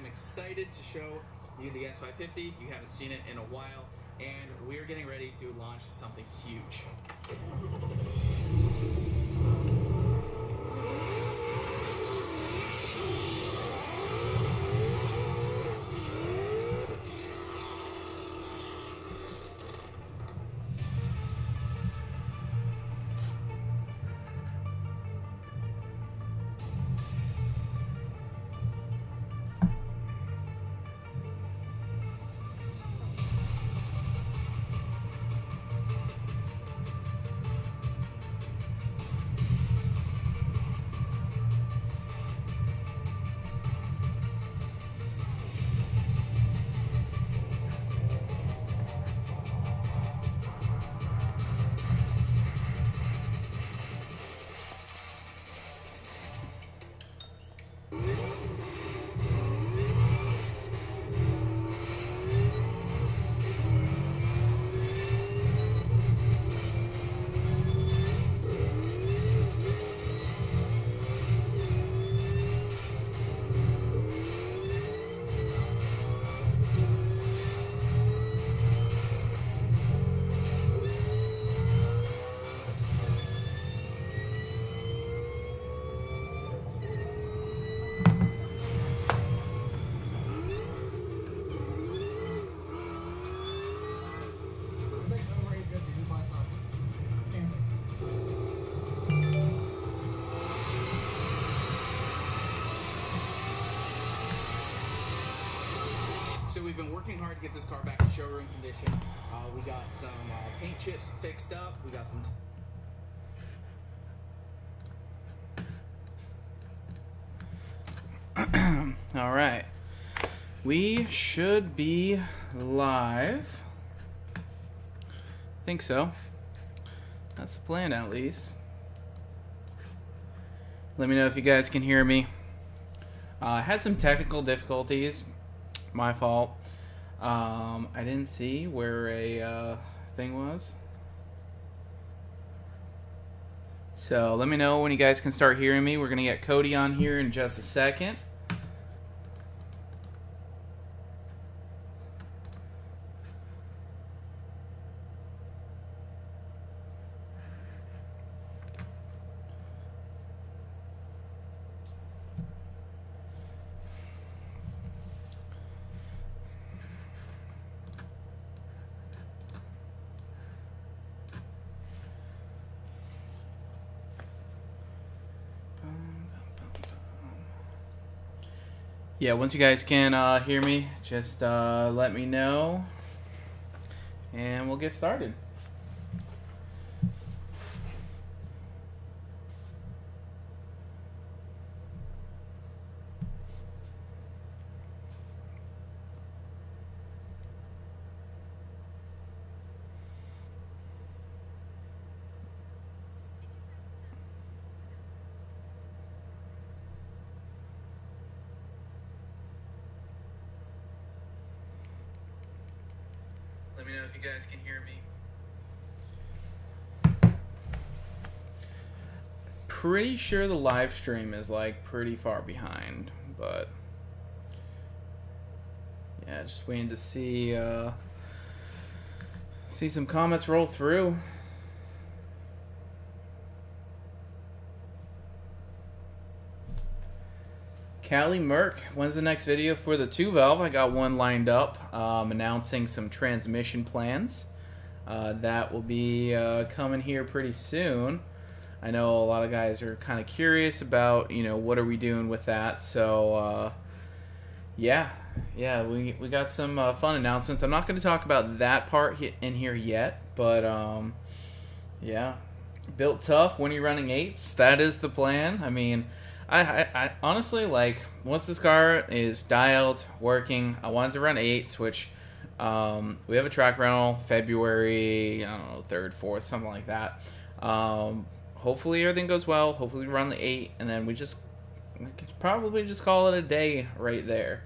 am excited to show you the S550. You haven't seen it in a while, and we're getting ready to launch something huge. So we've been working hard to get this car back to showroom condition. We got some paint chips fixed up. We got some... All right. We should be live. I think so. That's the plan, at least. Let me know if you guys can hear me. I had some technical difficulties. My fault. I didn't see where a thing was. So let me know when you guys can start hearing me. We're going to get Cody on here in just a second. Yeah, once you guys can hear me, just let me know, and we'll get started. Let me know if you guys can hear me. Pretty sure the live stream is like pretty far behind, but yeah, just waiting to see some comments roll through. Callie Merck, when's the next video for the 2-valve? I got one lined up, announcing some transmission plans. That will be coming here pretty soon. I know a lot of guys are kind of curious about, what are we doing with that. So, yeah, we got some fun announcements. I'm not going to talk about that part in here yet, but, yeah. Built tough when you're running 8s. That is the plan. I mean... I honestly, like, once this car is dialed, working, I wanted to run 8s, which we have a track rental February, I don't know, 3rd, 4th, something like that. Hopefully everything goes well. Hopefully we run the 8, and then we could probably just call it a day right there.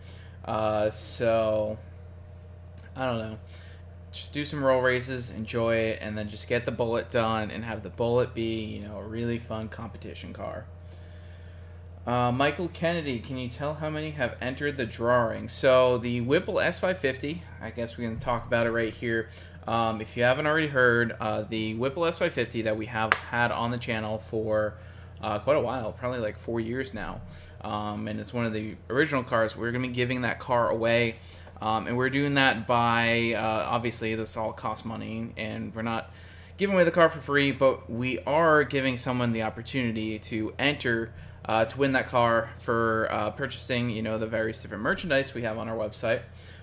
So, I don't know. Just do some roll races, enjoy it, and then just get the Bullet done and have the Bullet be, a really fun competition car. Michael Kennedy, can you tell how many have entered the drawing? So the Whipple S550, I guess we're going to talk about it right here. If you haven't already heard, the Whipple S550 that we have had on the channel for quite a while, probably like 4 years now. And it's one of the original cars. We're going to be giving that car away. And we're doing that by, obviously, this all costs money, and we're not giving away the car for free, but we are giving someone the opportunity to enter to win that car for purchasing, you know, the various different merchandise we have on our website,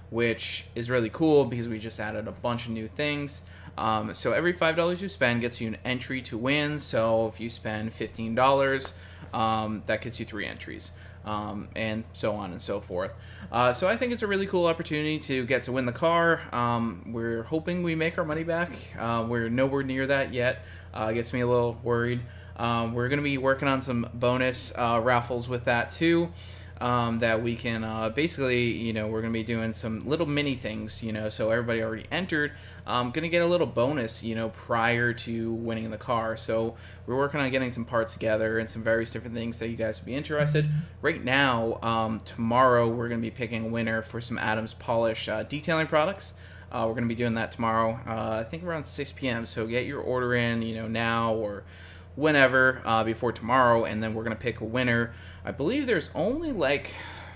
which is really cool because we just added a bunch of new things. So every $5 you spend gets you an entry to win. So if you spend $15, that gets you 3 entries. And so on and so forth. So I think it's a really cool opportunity to get to win the car. We're hoping we make our money back. We're nowhere near that yet. Gets me a little worried. We're going to be working on some bonus raffles with that too. That we can basically, you know, we're going to be doing some little mini things, you know, so everybody already entered. Going to get a little bonus, you know, prior to winning the car. So we're working on getting some parts together and some various different things that you guys would be interested. Right now, tomorrow, we're going to be picking a winner for some Adams Polish detailing products. We're going to be doing that tomorrow, I think around 6 p.m. So get your order in, you know, now or whenever before tomorrow, and then we're going to pick a winner. I believe there's only like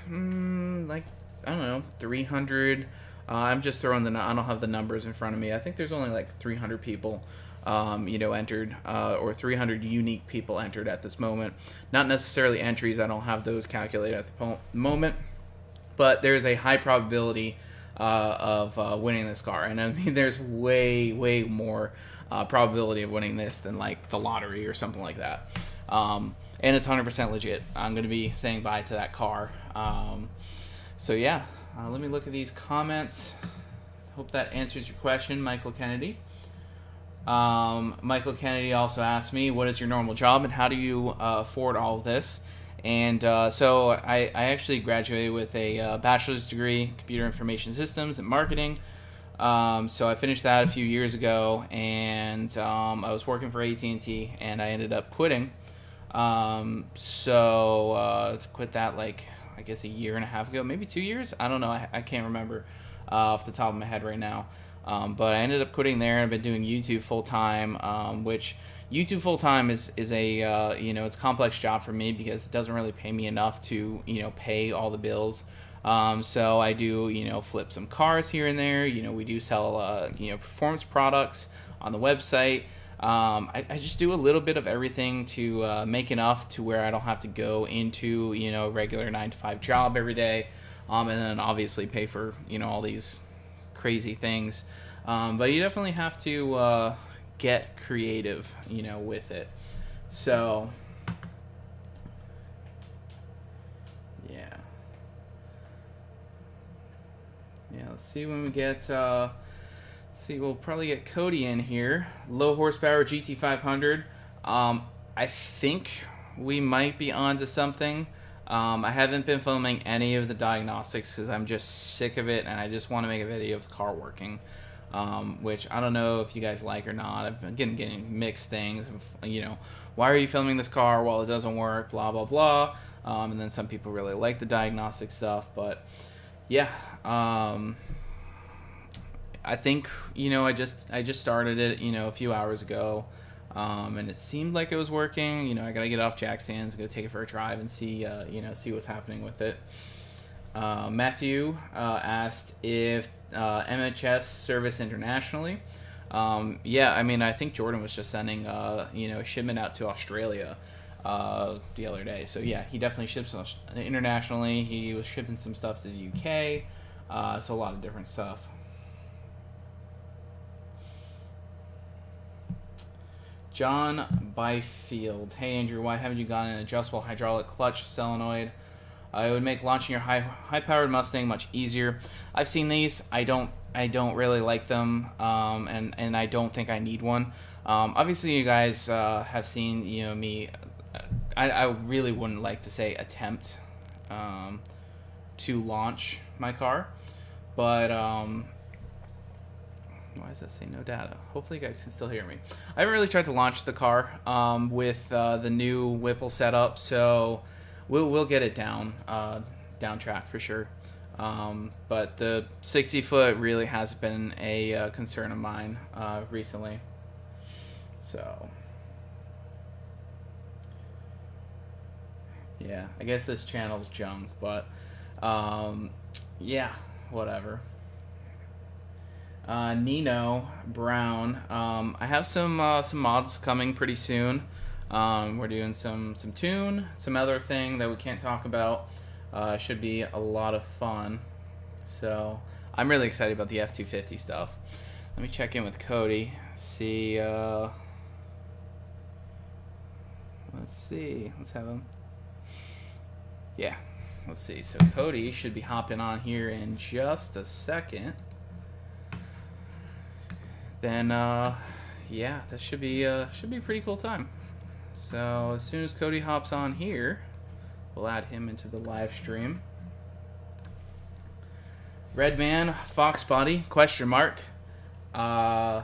I don't know, 300. I'm just throwing I don't have the numbers in front of me. I think there's only like 300 people, you know, entered, or 300 unique people entered at this moment. Not necessarily entries. I don't have those calculated at the moment, but there's a high probability of winning this car. And I mean, there's way more probability of winning this than like the lottery or something like that. And it's 100% legit. I'm going to be saying bye to that car. So yeah, let me look at these comments. Hope that answers your question, Michael Kennedy. Michael Kennedy also asked me, what is your normal job and how do you afford all of this? And so I actually graduated with a bachelor's degree in computer information systems and marketing. So I finished that a few years ago, and I was working for AT&T, and I ended up quitting. So quit that like I guess a year and a half ago, maybe 2 years. I don't know. I can't remember off the top of my head right now. But I ended up quitting there, and I've been doing YouTube full time, which YouTube full time is a you know, it's a complex job for me because it doesn't really pay me enough to, you know, pay all the bills. So I do, you know, flip some cars here and there. You know, we do sell you know, performance products on the website. I just do a little bit of everything to make enough to where I don't have to go into, you know, a regular 9-to-5 job every day, and then obviously pay for, you know, all these crazy things. But you definitely have to get creative, you know, with it. So yeah, let's see when we get see, we'll probably get Cody in here. Low horsepower GT500. I think we might be onto something. I haven't been filming any of the diagnostics because I'm just sick of it, and I just want to make a video of the car working, which I don't know if you guys like or not. I've been getting mixed things. You know, why are you filming this car while it doesn't work? Blah blah blah. And then some people really like the diagnostic stuff, but yeah. I think, you know, I just started it, you know, a few hours ago, and it seemed like it was working. You know, I gotta get off jack stands, go take it for a drive, and see, you know, see what's happening with it. Matthew asked if MHS service internationally. Yeah, I mean, I think Jordan was just sending, you know, a shipment out to Australia the other day. So yeah, he definitely ships internationally. He was shipping some stuff to the UK, so a lot of different stuff. John Byfield. Hey Andrew, why haven't you gotten an adjustable hydraulic clutch solenoid? It would make launching your high-powered Mustang much easier. I've seen these. I don't really like them, and I don't think I need one. Obviously, you guys have seen, you know, me. I really wouldn't like to say attempt to launch my car, but why does that say no data? Hopefully you guys can still hear me. I haven't really tried to launch the car with the new Whipple setup, so we'll get it down track for sure. But the 60 foot really has been a concern of mine recently. So yeah, I guess this channel's junk, but yeah, whatever. Nino Brown. I have some mods coming pretty soon. We're doing some tune, some other thing that we can't talk about. Should be a lot of fun. So I'm really excited about the F250 stuff. Let me check in with Cody. See. Let's see. Let's have him. Yeah. Let's see. So Cody should be hopping on here in just a second. Then, yeah, that should be a pretty cool time. So as soon as Cody hops on here, we'll add him into the live stream. Redman Fox Body ? I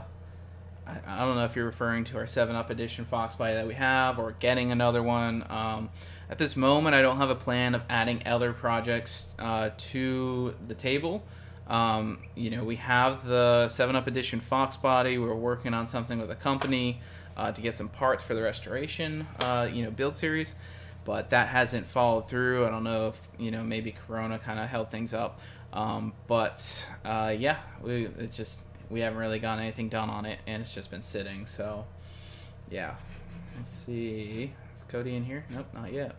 don't know if you're referring to our 7-Up edition Fox Body that we have, or getting another one. At this moment, I don't have a plan of adding other projects to the table. We have the 7-Up edition Fox Body. We're working on something with a company to get some parts for the restoration, build series, but that hasn't followed through. I don't know if, maybe Corona kind of held things up. Yeah, we haven't really gotten anything done on it, and it's just been sitting. So, yeah. Let's see. Is Cody in here? Nope, not yet.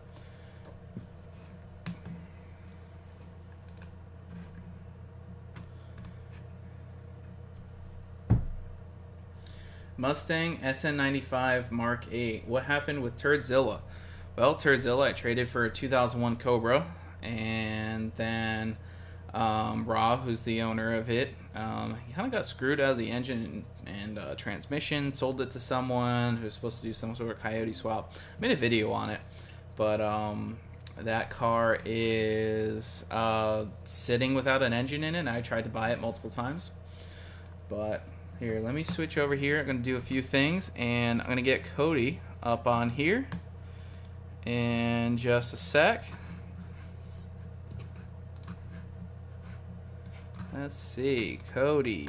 Mustang SN95 Mark 8. What happened with Turdzilla? Well, Turdzilla I traded for a 2001 Cobra, and then Rob, who's the owner of it, he kind of got screwed out of the engine and transmission, sold it to someone who was supposed to do some sort of coyote swap. I made a video on it, but that car is sitting without an engine in it, and I tried to buy it multiple times. But here, let me switch over here. I'm going to do a few things, and I'm going to get Cody up on here in just a sec. Let's see, Cody.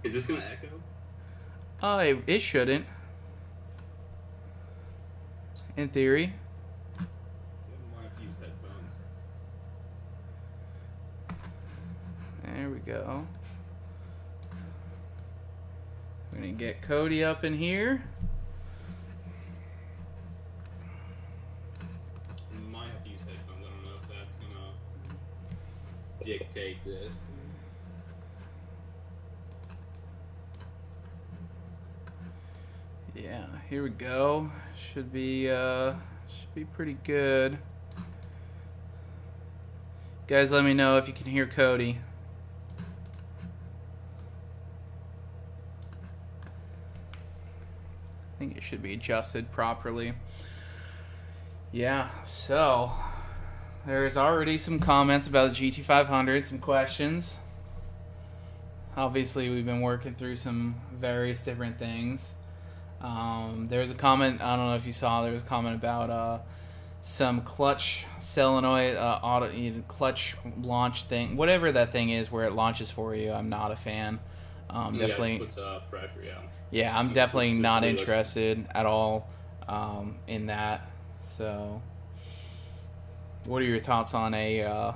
Is this gonna echo? It shouldn't. In theory. I might have to use headphones. There we go. We're gonna get Cody up in here. Might have to use headphones. I don't know if that's gonna dictate this. Yeah, here we go. Should be pretty good. Guys, let me know if you can hear Cody. I think it should be adjusted properly. Yeah, so there's already some comments about the GT500, some questions. Obviously, we've been working through some various different things. There was a comment, I don't know if you saw, there was a comment about some clutch solenoid clutch launch thing, whatever that thing is where it launches for you. I'm not a fan. Definitely it puts pressure, yeah. Yeah, I'm definitely not interested at all in that. So, what are your thoughts on a?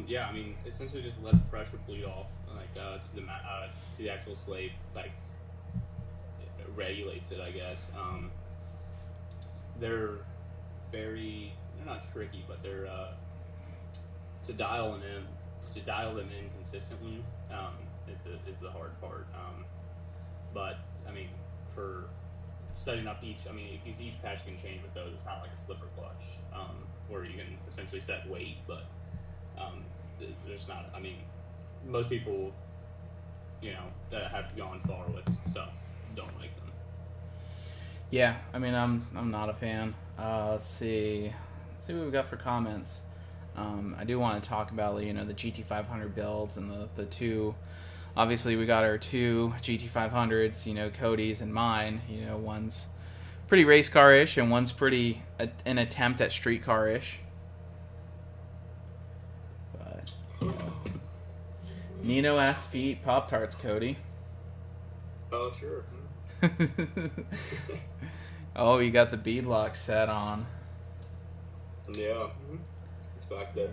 Yeah, I mean, essentially just lets pressure bleed off, like to the actual slave, like it regulates it, I guess. They're not tricky, but they're to dial them in consistently is the hard part. But I mean, for setting up each patch can change with those. It's not like a slipper clutch where you can essentially set weight, but there's not. I mean, most people, that have gone far with stuff don't like them. Yeah, I mean, I'm not a fan. Let's see what we've got for comments. I do want to talk about the GT500 builds and the two. Obviously, we got our two GT500s, Cody's and mine. One's pretty race car-ish, and one's pretty an attempt at street car-ish. But yeah. Nino asked to eat Pop-Tarts, Cody. Oh, sure. Oh, you got the beadlock set on. Yeah, it's back there.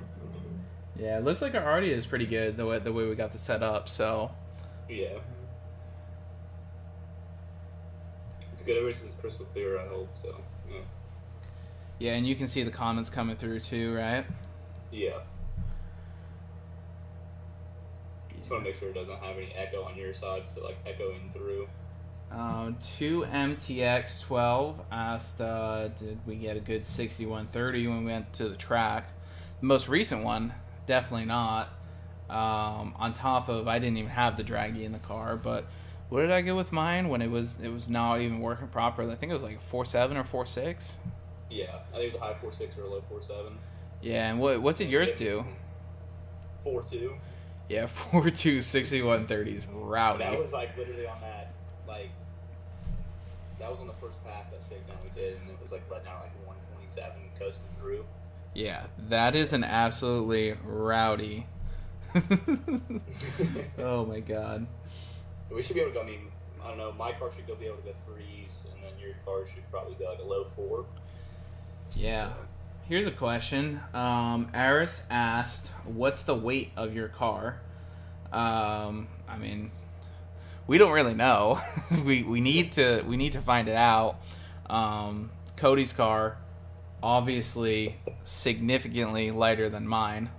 Yeah, it looks like our audio is pretty good the way we got the set up. So yeah, it's good. Everything is crystal clear. I hope so. Yeah. Yeah, and you can see the comments coming through too, right? Yeah. Just want to make sure it doesn't have any echo on your side, so like echoing through. 2MTX12 asked, did we get a good 6130 when we went to the track? The most recent one, definitely not. On top of, I didn't even have the draggy in the car, but what did I get with mine when it was not even working properly? I think it was like a 4.7 or 4.6. Yeah, I think it was a high 4.6 or a low 4.7. Yeah, and what did yours do? 4.2. Yeah, 4.2 6130 is rowdy. That was like literally on that, like, that was on the first pass, that shakedown we did, and it was like letting out like 127 coasting through. Yeah, that is an absolutely rowdy. Oh my god. We should be able to go, I mean, I don't know, my car should be able to go 3s, and then your car should probably go like a low 4. Yeah. Here's a question. Aris asked, what's the weight of your car? I mean, we don't really know. we need to find it out. Cody's car, obviously significantly lighter than mine.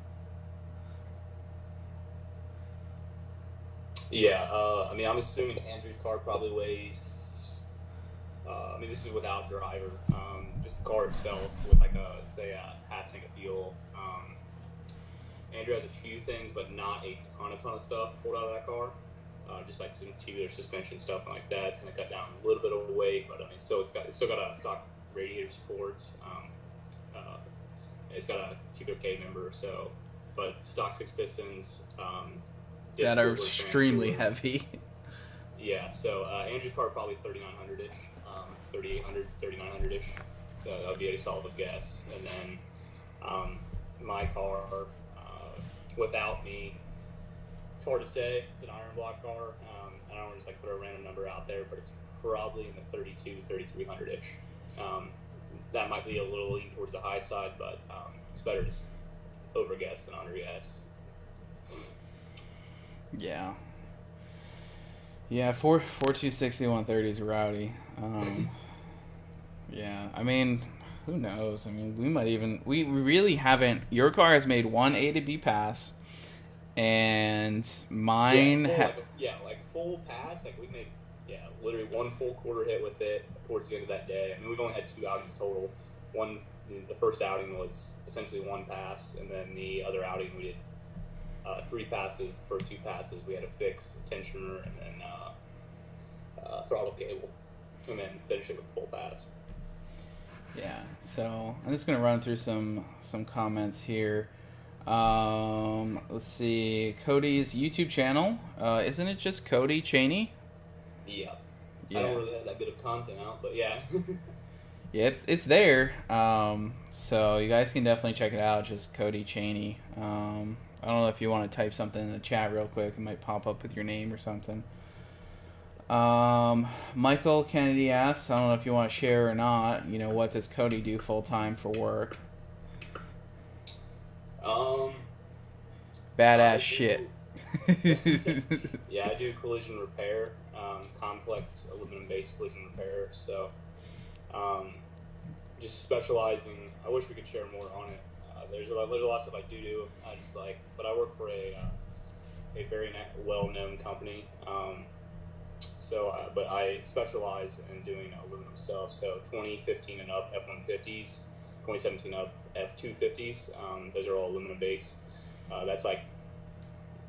Yeah, I mean, I'm assuming Andrew's car probably weighs, I mean, this is without driver, just the car itself with like a half tank of fuel. Andrew has a few things, but not a ton of stuff pulled out of that car. Just like some tubular suspension stuff and like that. It's gonna cut down a little bit of the weight, but I mean, still it's still got a stock radiator support. It's got a tubular K member, so, but stock 6 pistons. That are extremely heavy. Yeah, so Andrew's car probably 3,900-ish, 3,800, 3,900-ish. So that would be a solid guess. And then my car, without me, it's hard to say. It's an iron block car. I don't want to just like put a random number out there, but it's probably in the 3,300-ish. That might be a little lean towards the high side, but it's better to overguess than underguess. Yeah. Yeah, 4.260 130 is rowdy. Yeah, I mean, who knows? I mean, we really haven't. Your car has made one A to B pass, and mine like full pass. Like we made literally one full quarter hit with it towards the end of that day. I mean, we've only had 2 outings total. The first outing was essentially one pass, and then the other outing we did 3 passes. The first 2 passes we had to fix tensioner and then throttle cable, and then finish it with full pass. Yeah, so I'm just gonna run through some comments here. Let's see, Cody's YouTube channel. Isn't it just Cody Cheney? Yeah. I don't really have that good of content out, but yeah. Yeah, it's there. So you guys can definitely check it out. Just Cody Cheney. I don't know if you want to type something in the chat real quick. It might pop up with your name or something. Michael Kennedy asks, I don't know if you want to share or not, what does Cody do full time for work? Badass shit. Yeah, I do collision repair, complex aluminum-based collision repair. So, just specializing. I wish we could share more on it. There's a lot of stuff I do. But I work for a very well-known company. But I specialize in doing aluminum stuff. So 2015 and up F-150s, 2017 up F-250s. Those are all aluminum based. That's like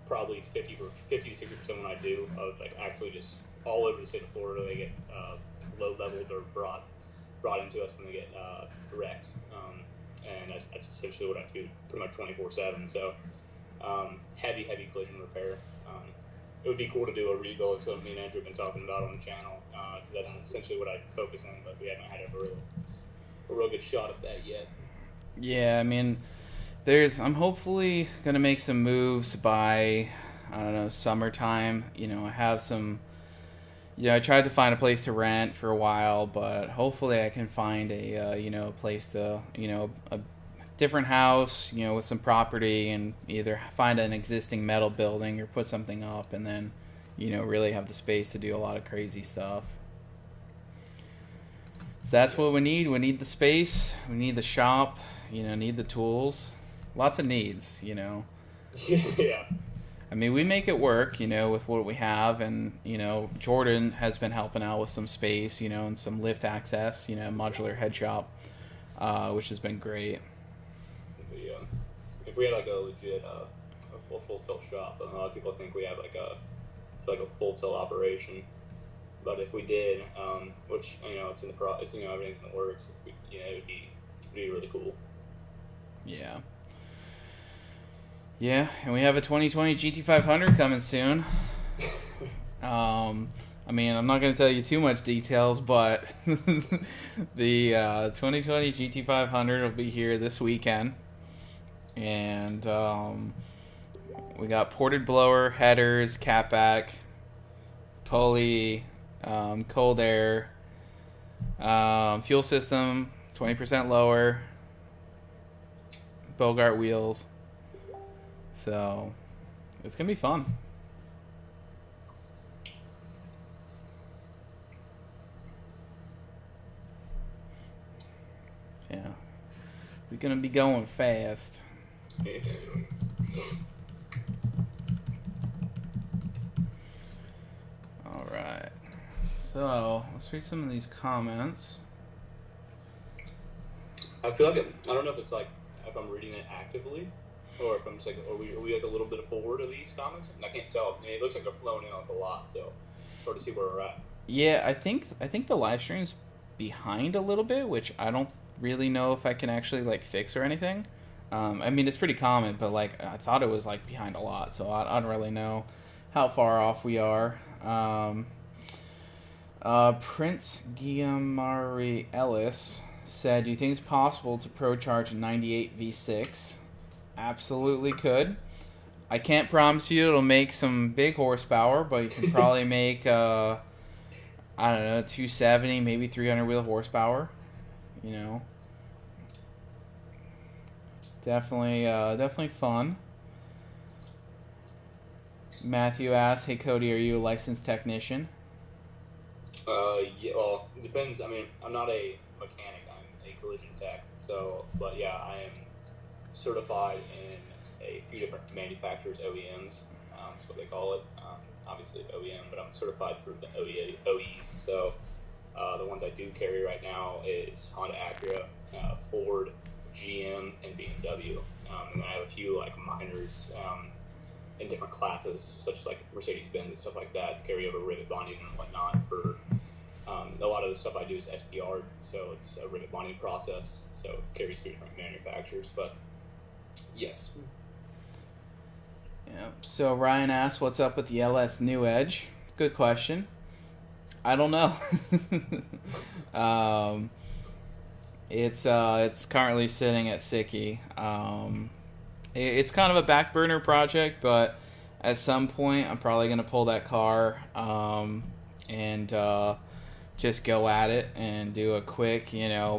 probably 50 to 60% what I do of like actually just all over the state of Florida. They get low leveled or brought into us when they get wrecked. And that's essentially what I do pretty much 24/7. So heavy collision repair. it would be cool to do a rebuild. So me and Andrew have been talking about on the channel. That's essentially what I focus on, but we haven't had a real good shot at that yet. Yeah, I mean, I'm hopefully gonna make some moves by, I don't know, summertime. I have some. I tried to find a place to rent for a while, but hopefully I can find a place to, a different house, with some property, and either find an existing metal building or put something up, and then, really have the space to do a lot of crazy stuff. So that's what we need. We need the space. We need the shop. Need the tools. Lots of needs. Yeah. I mean, we make it work, with what we have, and, Jordan has been helping out with some space, and some lift access, modular head shop, which has been great. If we had like a legit a full tilt shop, a lot of people think we have like a full tilt operation, but if we did, which it's in the everything's in the works, it would be really cool. Yeah. Yeah, and we have a 2020 GT500 coming soon. I mean, I'm not going to tell you too much details, but the 2020 GT500 will be here this weekend. And we got ported blower, headers, catback, pulley, cold air, fuel system, 20% lower, Bogart wheels. So, it's going to be fun. Yeah. We're going to be going fast. Alright. So, let's read some of these comments. I feel like I don't know if it's like if I'm reading it actively, or if I'm just like, are we like a little bit forward of these comments? And I can't tell. I mean, it looks like they're flowing in like a lot, so it's hard to see where we're at. Yeah, I think the live stream's behind a little bit, which I don't really know if I can actually like fix or anything. I mean, it's pretty common, but like I thought it was like behind a lot, so I don't really know how far off we are. Prince Guillemari Ellis said, "Do you think it's possible to pro charge a 98 V6?" Absolutely could. I can't promise you it'll make some big horsepower, but you can probably make I don't know, 270, maybe 300 wheel horsepower. Definitely fun. Matthew asked, "Hey Cody, are you a licensed technician?" Yeah. Well, it depends. I mean, I'm not a mechanic. I'm a collision tech. So, but yeah, I am certified in a few different manufacturers, OEMs. That's what they call it. Obviously OEM, but I'm certified through the OEs. So the ones I do carry right now is Honda, Acura, Ford, GM, and BMW. And then I have a few like minors in different classes, such as like Mercedes-Benz and stuff like that, carry over rivet bonding and whatnot. For a lot of the stuff I do is SPR, so it's a rivet bonding process, so it carries through different manufacturers. But yes. Yeah. So Ryan asked, "What's up with the LS New Edge?" Good question. I don't know. It's currently sitting at Sicky. It's kind of a back burner project, but at some point I'm probably gonna pull that car and just go at it and do a quick,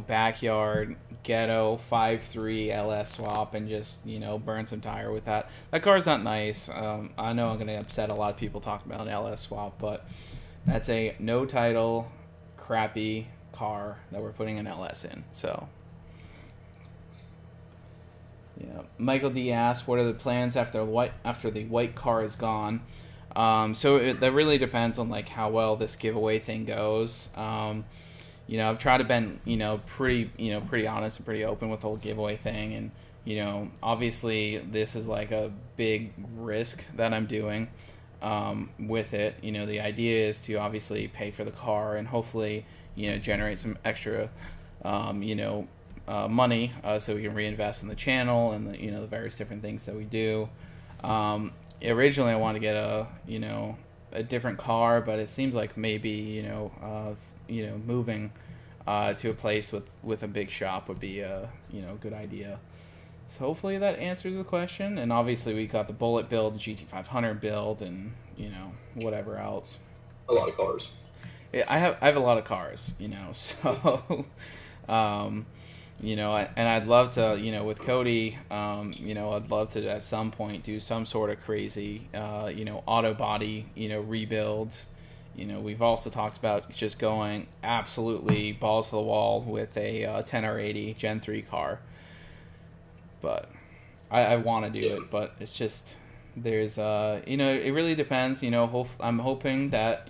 backyard ghetto 5.3 LS swap and just, burn some tire with that. That car's not nice. I know I'm going to upset a lot of people talking about an LS swap, but that's a no title, crappy car that we're putting an LS in. So, yeah. Michael D asked, "What are the plans after the white car is gone?" That really depends on like how well this giveaway thing goes. I've tried to been, pretty honest and pretty open with the whole giveaway thing. And, obviously this is like a big risk that I'm doing, with it. The idea is to obviously pay for the car and hopefully, generate some extra, money, so we can reinvest in the channel and the various different things that we do. originally I wanted to get a different car, but it seems like maybe moving to a place with a big shop would be a good idea. So hopefully that answers the question. And obviously we got the Bullet build, GT500 build, and whatever else. A lot of cars. Yeah, I have a lot of cars, so and I'd love to, with Cody, I'd love to at some point do some sort of crazy, auto body, rebuilds. We've also talked about just going absolutely balls to the wall with a 10R80 Gen 3 car. But I want to do it, but it's just, there's, it really depends, I'm hoping that,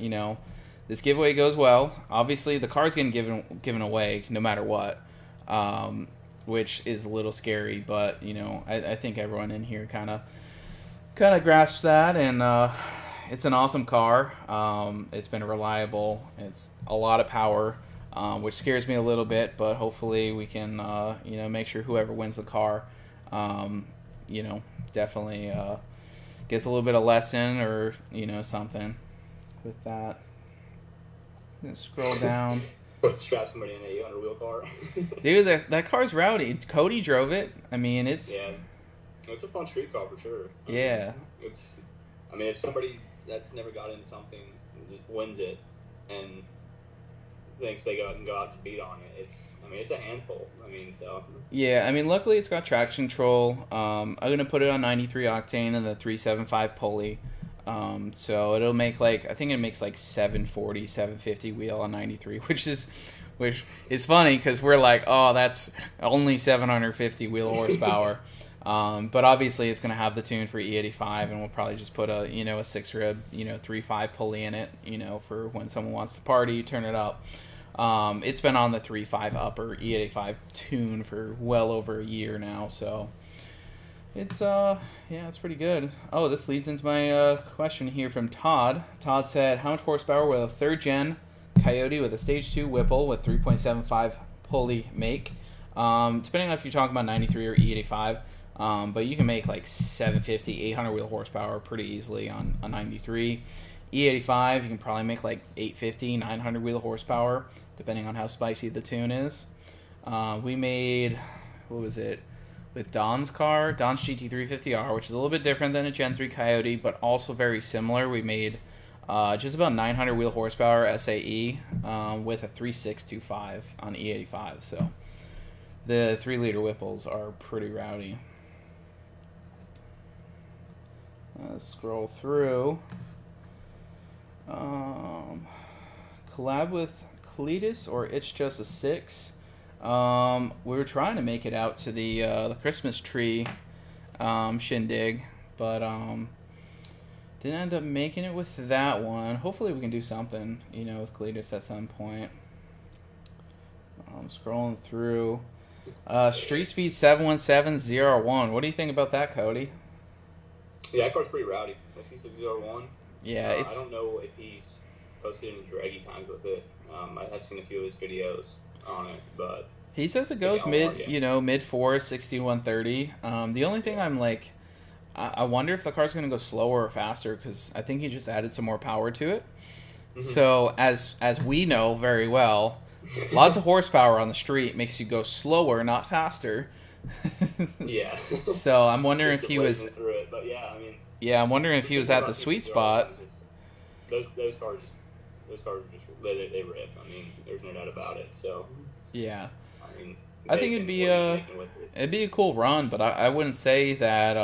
this giveaway goes well. Obviously, the car's getting given away no matter what, which is a little scary, but, I think everyone in here kind of grasps that, and it's an awesome car. It's been reliable. It's a lot of power, which scares me a little bit, but hopefully we can, make sure whoever wins the car, definitely gets a little bit of lesson or, something with that. I'm going to scroll down. Strap somebody in a 800-wheel car. Dude, that car's rowdy. Cody drove it. I mean, it's a fun street car for sure. If somebody that's never got into something just wins it and thinks they can go out to beat on it, it's a handful. Yeah, luckily it's got traction control. I'm gonna put it on 93 octane and the 375 pulley. So it'll make I think it makes 740, 750 wheel on 93, which is funny because we're oh, that's only 750 wheel horsepower. But obviously it's going to have the tune for E85, and we'll probably just put a 6-rib 3.5 pulley in it, for when someone wants to party, turn it up. It's been on the 3.5 upper E85 tune for well over a year now, so it's it's pretty good. Oh, this leads into my question here from Todd. Todd said, how much horsepower will a 3rd gen Coyote with a stage 2 Whipple with 3.75 pulley make? Depending on if you're talking about 93 or E85. But you can make 750, 800 wheel horsepower pretty easily on a 93. E85, you can probably make 850, 900 wheel horsepower, depending on how spicy the tune is. We made, what was it, with Don's car, Don's GT350R, which is a little bit different than a Gen 3 Coyote, but also very similar. We made just about 900 wheel horsepower SAE with a 3.625 on E85. So the 3-liter Whipples are pretty rowdy. Scroll through. Collab with Cletus, or it's just a 6. We were trying to make it out to the Christmas tree shindig, but didn't end up making it with that one. Hopefully we can do something, with Cletus at some point. I'm scrolling through. Street Speed 71701. What do you think about that, Cody? Yeah, that car's pretty rowdy. SC601. Yeah, I don't know if he's posted any draggy times with it. I have seen a few of his videos on it, but he says it goes mid 4, 60 130. The only thing I'm I wonder if the car's going to go slower or faster, because I think he just added some more power to it. Mm-hmm. So as we know very well, lots of horsepower on the street makes you go slower, not faster. Yeah. So I'm wondering if he was. Through it, but yeah, I'm wondering if he was at the sweet spot. Those cars just they rip. There's no doubt about it. So. Yeah. I think it'd be a cool run, but I wouldn't say that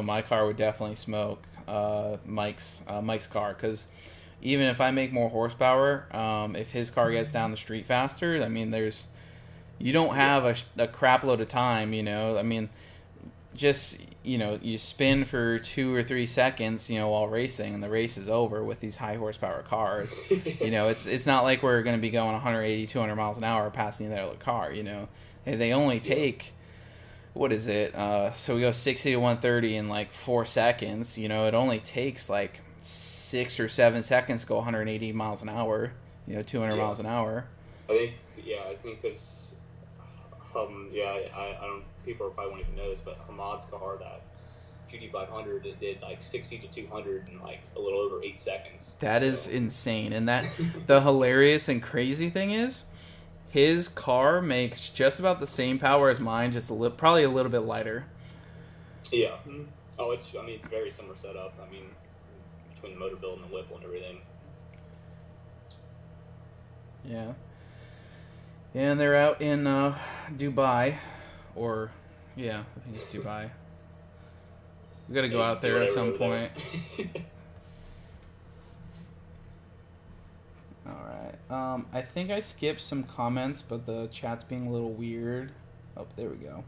my car would definitely smoke Mike's car, because even if I make more horsepower, if his car gets down the street faster, you don't have a crap load of time, just you spin for 2 or 3 seconds, while racing, and the race is over with these high horsepower cars. It's not like we're going to be going 180, 200 miles an hour passing the other car. They only take, what is it? So we go 60 to 130 in 4 seconds. It only takes 6 or 7 seconds to go 180 miles an hour. 200 miles an hour. I think because. I don't. People probably won't even know this, but Hamad's car, that GT500, it did like 60 to 200 in like a little over 8 seconds. That is insane. And that the hilarious and crazy thing is, his car makes just about the same power as mine, just probably a little bit lighter. Yeah. Oh, it's very similar setup. I mean, between the motor build and the Whipple and everything. Yeah. And they're out in Dubai, or yeah, I think it's Dubai. We gotta go out there at some point. Alright. I think I skipped some comments, but the chat's being a little weird. Oh, there we go.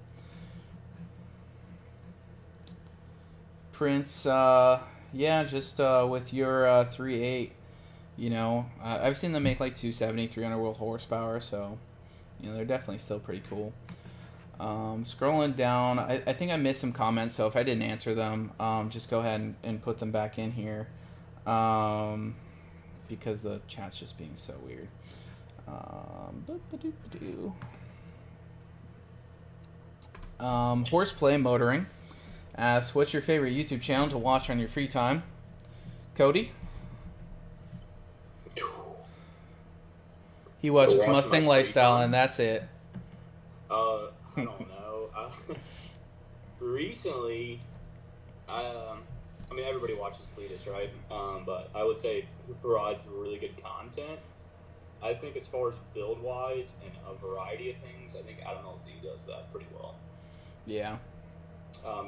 Prince, yeah, just with your 3.8, you know, I've seen them make like 270, 300 world horsepower, so, you know, they're definitely still pretty cool. Scrolling down, I think I missed some comments, so if I didn't answer them, just go ahead and put them back in here, because the chat's just being so weird. Horseplay Motoring asks, what's your favorite YouTube channel to watch on your free time? Cody? He watches Mustang Lifestyle, and that's it. I don't know. Recently, I mean, everybody watches Cletus, right? But I would say he provides really good content. I think as far as build-wise and a variety of things, I think Adam LZ does that pretty well. Yeah.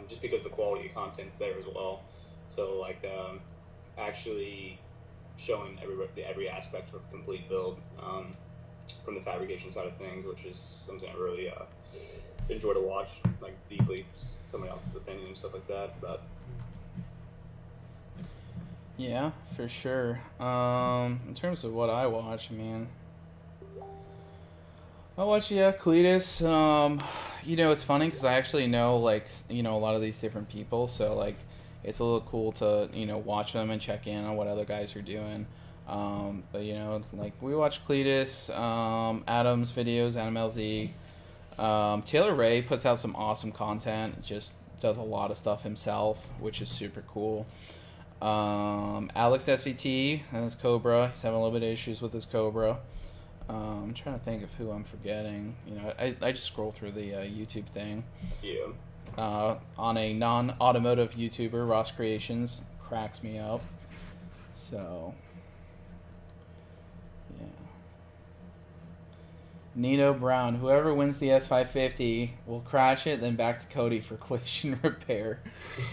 Just because the quality of content's there as well. So, like, actually showing every aspect of a complete build from the fabrication side of things, which is something I really enjoy to watch, like, deeply, just somebody else's opinion and stuff like that. But yeah, for sure. In terms of what I watch, I watch, Cletus. You know, it's funny because I actually know, like, you know, a lot of these different people, so, like, it's a little cool to, you know, watch them and check in on what other guys are doing. But, you know, like, we watch Cletus, Adam's videos, Adam LZ. Taylor Ray puts out some awesome content, just does a lot of stuff himself, which is super cool. Alex SVT has Cobra. He's having a little bit of issues with his Cobra. I'm trying to think of who I'm forgetting. You know, I just scroll through the YouTube thing. yeah. On a non-automotive YouTuber, Ross Creations cracks me up. So, yeah. Nino Brown, whoever wins the S550 will crash it, then back to Cody for collision repair.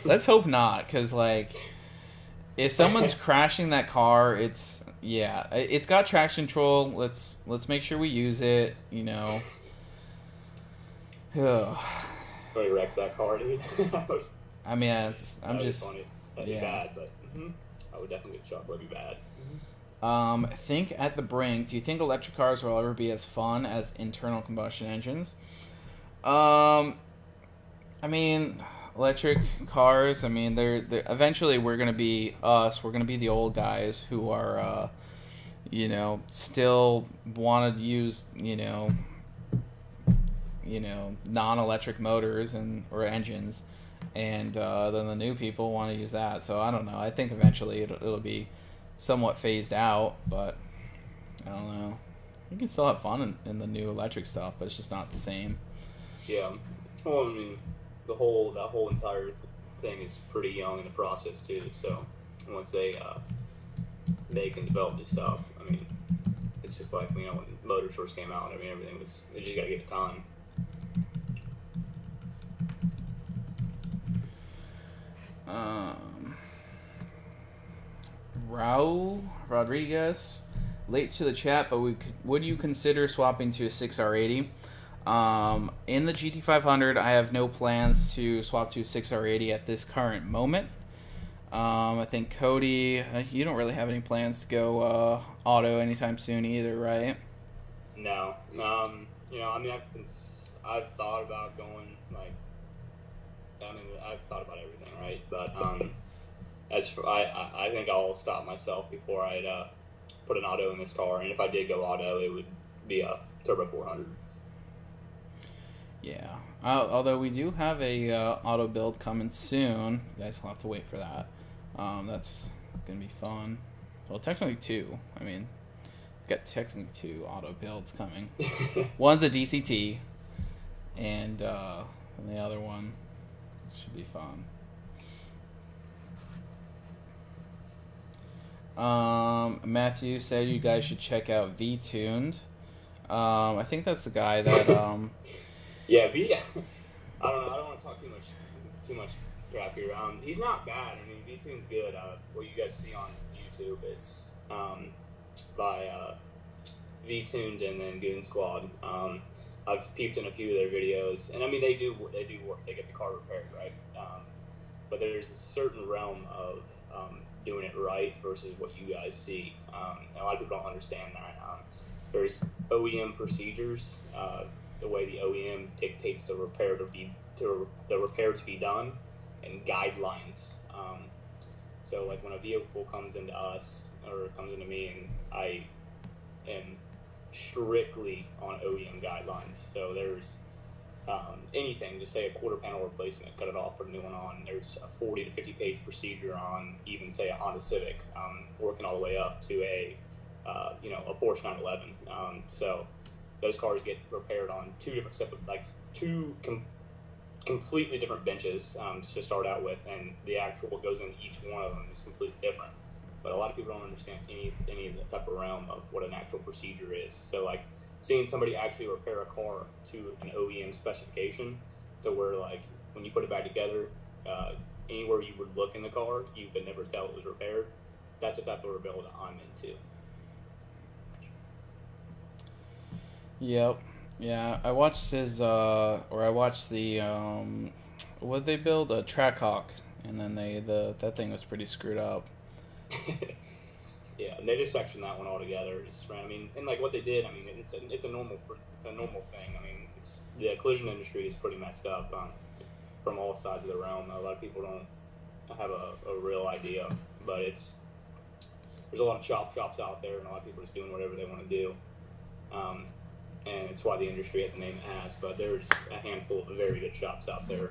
Let's hope not, because, like, if someone's crashing that car, it's got traction control. Let's make sure we use it, you know. Ugh. Really wrecks that car, dude. I mean, I'm just funny. That'd be bad, but I would definitely get shocked. Would be bad. Think at the brink. Do you think electric cars will ever be as fun as internal combustion engines? I mean, electric cars. I mean, they're eventually we're gonna be us. We're gonna be the old guys who are, you know, still want to use, you know, non-electric motors or engines, and then the new people want to use that. So I don't know. I think eventually it'll be somewhat phased out, but I don't know. You can still have fun in the new electric stuff, but it's just not the same. Yeah. Well, I mean, that whole entire thing is pretty young in the process too. So once they make and develop this stuff, I mean, it's just like, you know, when motor first came out. I mean, everything was, they just gotta give it time. Raul Rodriguez, late to the chat, but would you consider swapping to a 6R80? In the GT500, I have no plans to swap to a 6R80 at this current moment. I think Cody, you don't really have any plans to go auto anytime soon either, right? No. You know, I mean, I've thought about going, like, I mean, I've thought about everything, right? But as for, I think I'll stop myself before I'd put an auto in this car. And if I did go auto, it would be a Turbo 400. Yeah. Although we do have a auto build coming soon. You guys will have to wait for that. That's going to be fun. Well, technically 2. I mean, got technically 2 auto builds coming. One's a DCT, and the other one should be fun. Matthew said you guys should check out V-Tuned. I think that's the guy that Yeah, I don't know. I don't want to talk too much crap here. He's not bad. I mean, V-Tune's good. What you guys see on YouTube is by V-Tuned and then Goon Squad. I've peeped in a few of their videos, and I mean they do work. They get the car repaired, right? But there's a certain realm of doing it right versus what you guys see. And a lot of people don't understand that. There's OEM procedures, the way the OEM dictates the repair to be done, and guidelines. So like when a vehicle comes into us or comes into me, and I am strictly on OEM guidelines. So there's anything, just say a quarter panel replacement, cut it off, put a new one on. There's a 40 to 50 page procedure on even say a Honda Civic, working all the way up to a Porsche 911. So those cars get repaired on two completely different benches to start out with, and the actual what goes in each one of them is completely different. But a lot of people don't understand any of the type of realm of what an actual procedure is. So like seeing somebody actually repair a car to an OEM specification, to where like when you put it back together, anywhere you would look in the car, you could never tell it was repaired. That's the type of rebuild I'm into. Yep. Yeah, I watched the what they build, a Trackhawk, and then that thing was pretty screwed up. Yeah, and they just sectioned that one altogether. I mean, and like what they did, I mean, it's a normal thing. I mean, the collision industry is pretty messed up from all sides of the realm. A lot of people don't have a real idea, but there's a lot of chop shops out there, and a lot of people are just doing whatever they want to do. And it's why the industry has the name it has. But there's a handful of very good shops out there,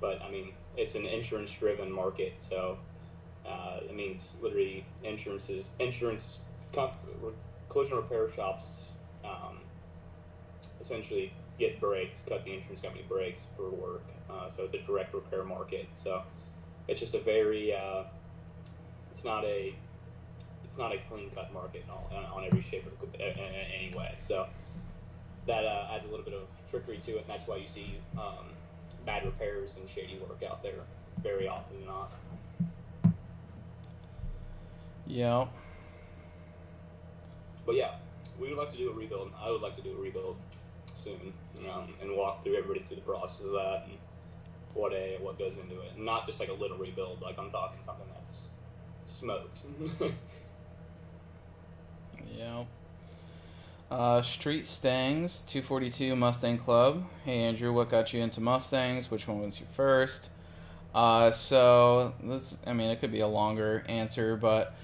but I mean, it's an insurance-driven market, so it means literally collision repair shops essentially get breaks, cut the insurance company breaks for work. So it's a direct repair market. So it's just a very it's not a clean cut market on every shape in any way. So that adds a little bit of trickery to it, and that's why you see bad repairs and shady work out there very often than not. Yeah. But yeah, we would like to do a rebuild. I would like to do a rebuild soon, and walk through everybody through the process of that and what goes into it. And not just like a little rebuild. Like I'm talking something that's smoked. Yeah. Street Stangs 242 Mustang Club. Hey Andrew, what got you into Mustangs? Which one was your first? So this, I mean, it could be a longer answer, but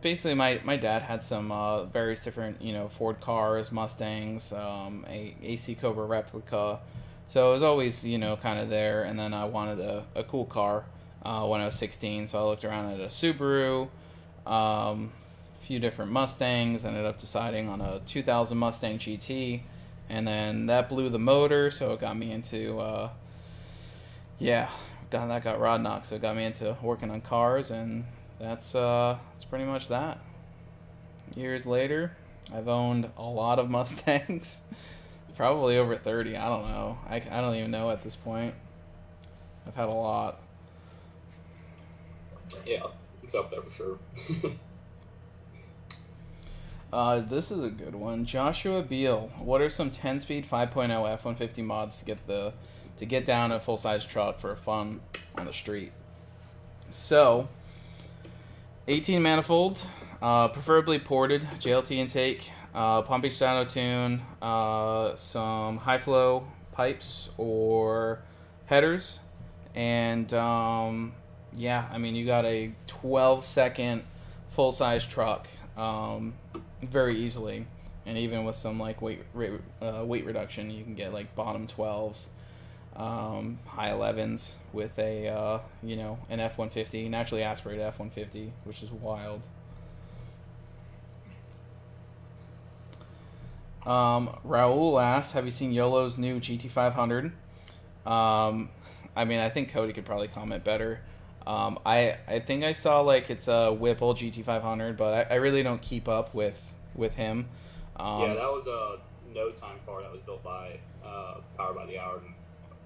basically my dad had some various different, Ford cars, Mustangs, a AC Cobra replica. So it was always, kind of there. And then I wanted a cool car when I was 16. So I looked around at a Subaru, few different Mustangs, ended up deciding on a 2000 Mustang GT, and then that blew the motor, so it got me into that got rod knocked, so it got me into working on cars, and that's pretty much that. Years later, I've owned a lot of Mustangs, probably over 30. I don't know. I don't even know at this point. I've had a lot. Yeah, it's up there for sure. This is a good one. Joshua Beal, what are some 10-speed 5.0 F-150 mods to get down a full-size truck for fun on the street? So, 18 manifold, preferably ported, JLT intake, pumping dyno tune, some high-flow pipes or headers, and you got a 12-second full-size truck. Very easily. and even with some like weight reduction, you can get like bottom 12s, high 11s with a an F-150, naturally aspirated F-150, which is wild. Raul asks, have you seen YOLO's new GT500? I mean, I think Cody could probably comment better. I think I saw like it's a Whipple GT500, but I really don't keep up with him. Yeah, that was a no time car that was built by Power by the Hour in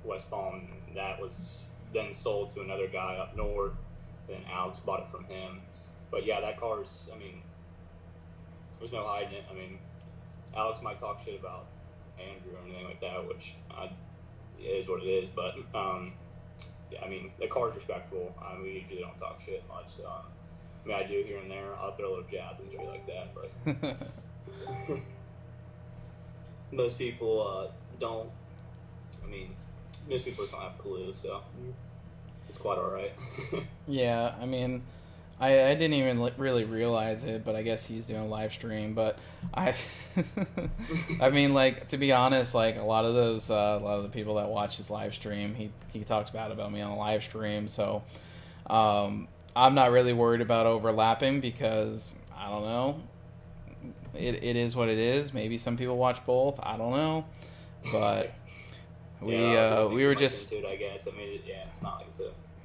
West Palm. That was then sold to another guy up north. Then Alex bought it from him. But yeah, that car's, I mean, there's no hiding it. I mean, Alex might talk shit about Andrew or anything like that, which it is what it is. But yeah, I mean, the car's respectable. We usually don't talk shit much. So, I mean, I do here and there. I'll throw a little jabs and shit like that, but most people don't. I mean, most people just don't have a clue, so it's quite all right. Yeah, I mean, I didn't even really realize it, but I guess he's doing a live stream. But I mean, like, to be honest, like a lot of the people that watch his live stream, he talks bad about me on a live stream. So I'm not really worried about overlapping because I don't know. It is what it is. Maybe some people watch both. I don't know, but we were just. I guess. I mean, yeah, it's not like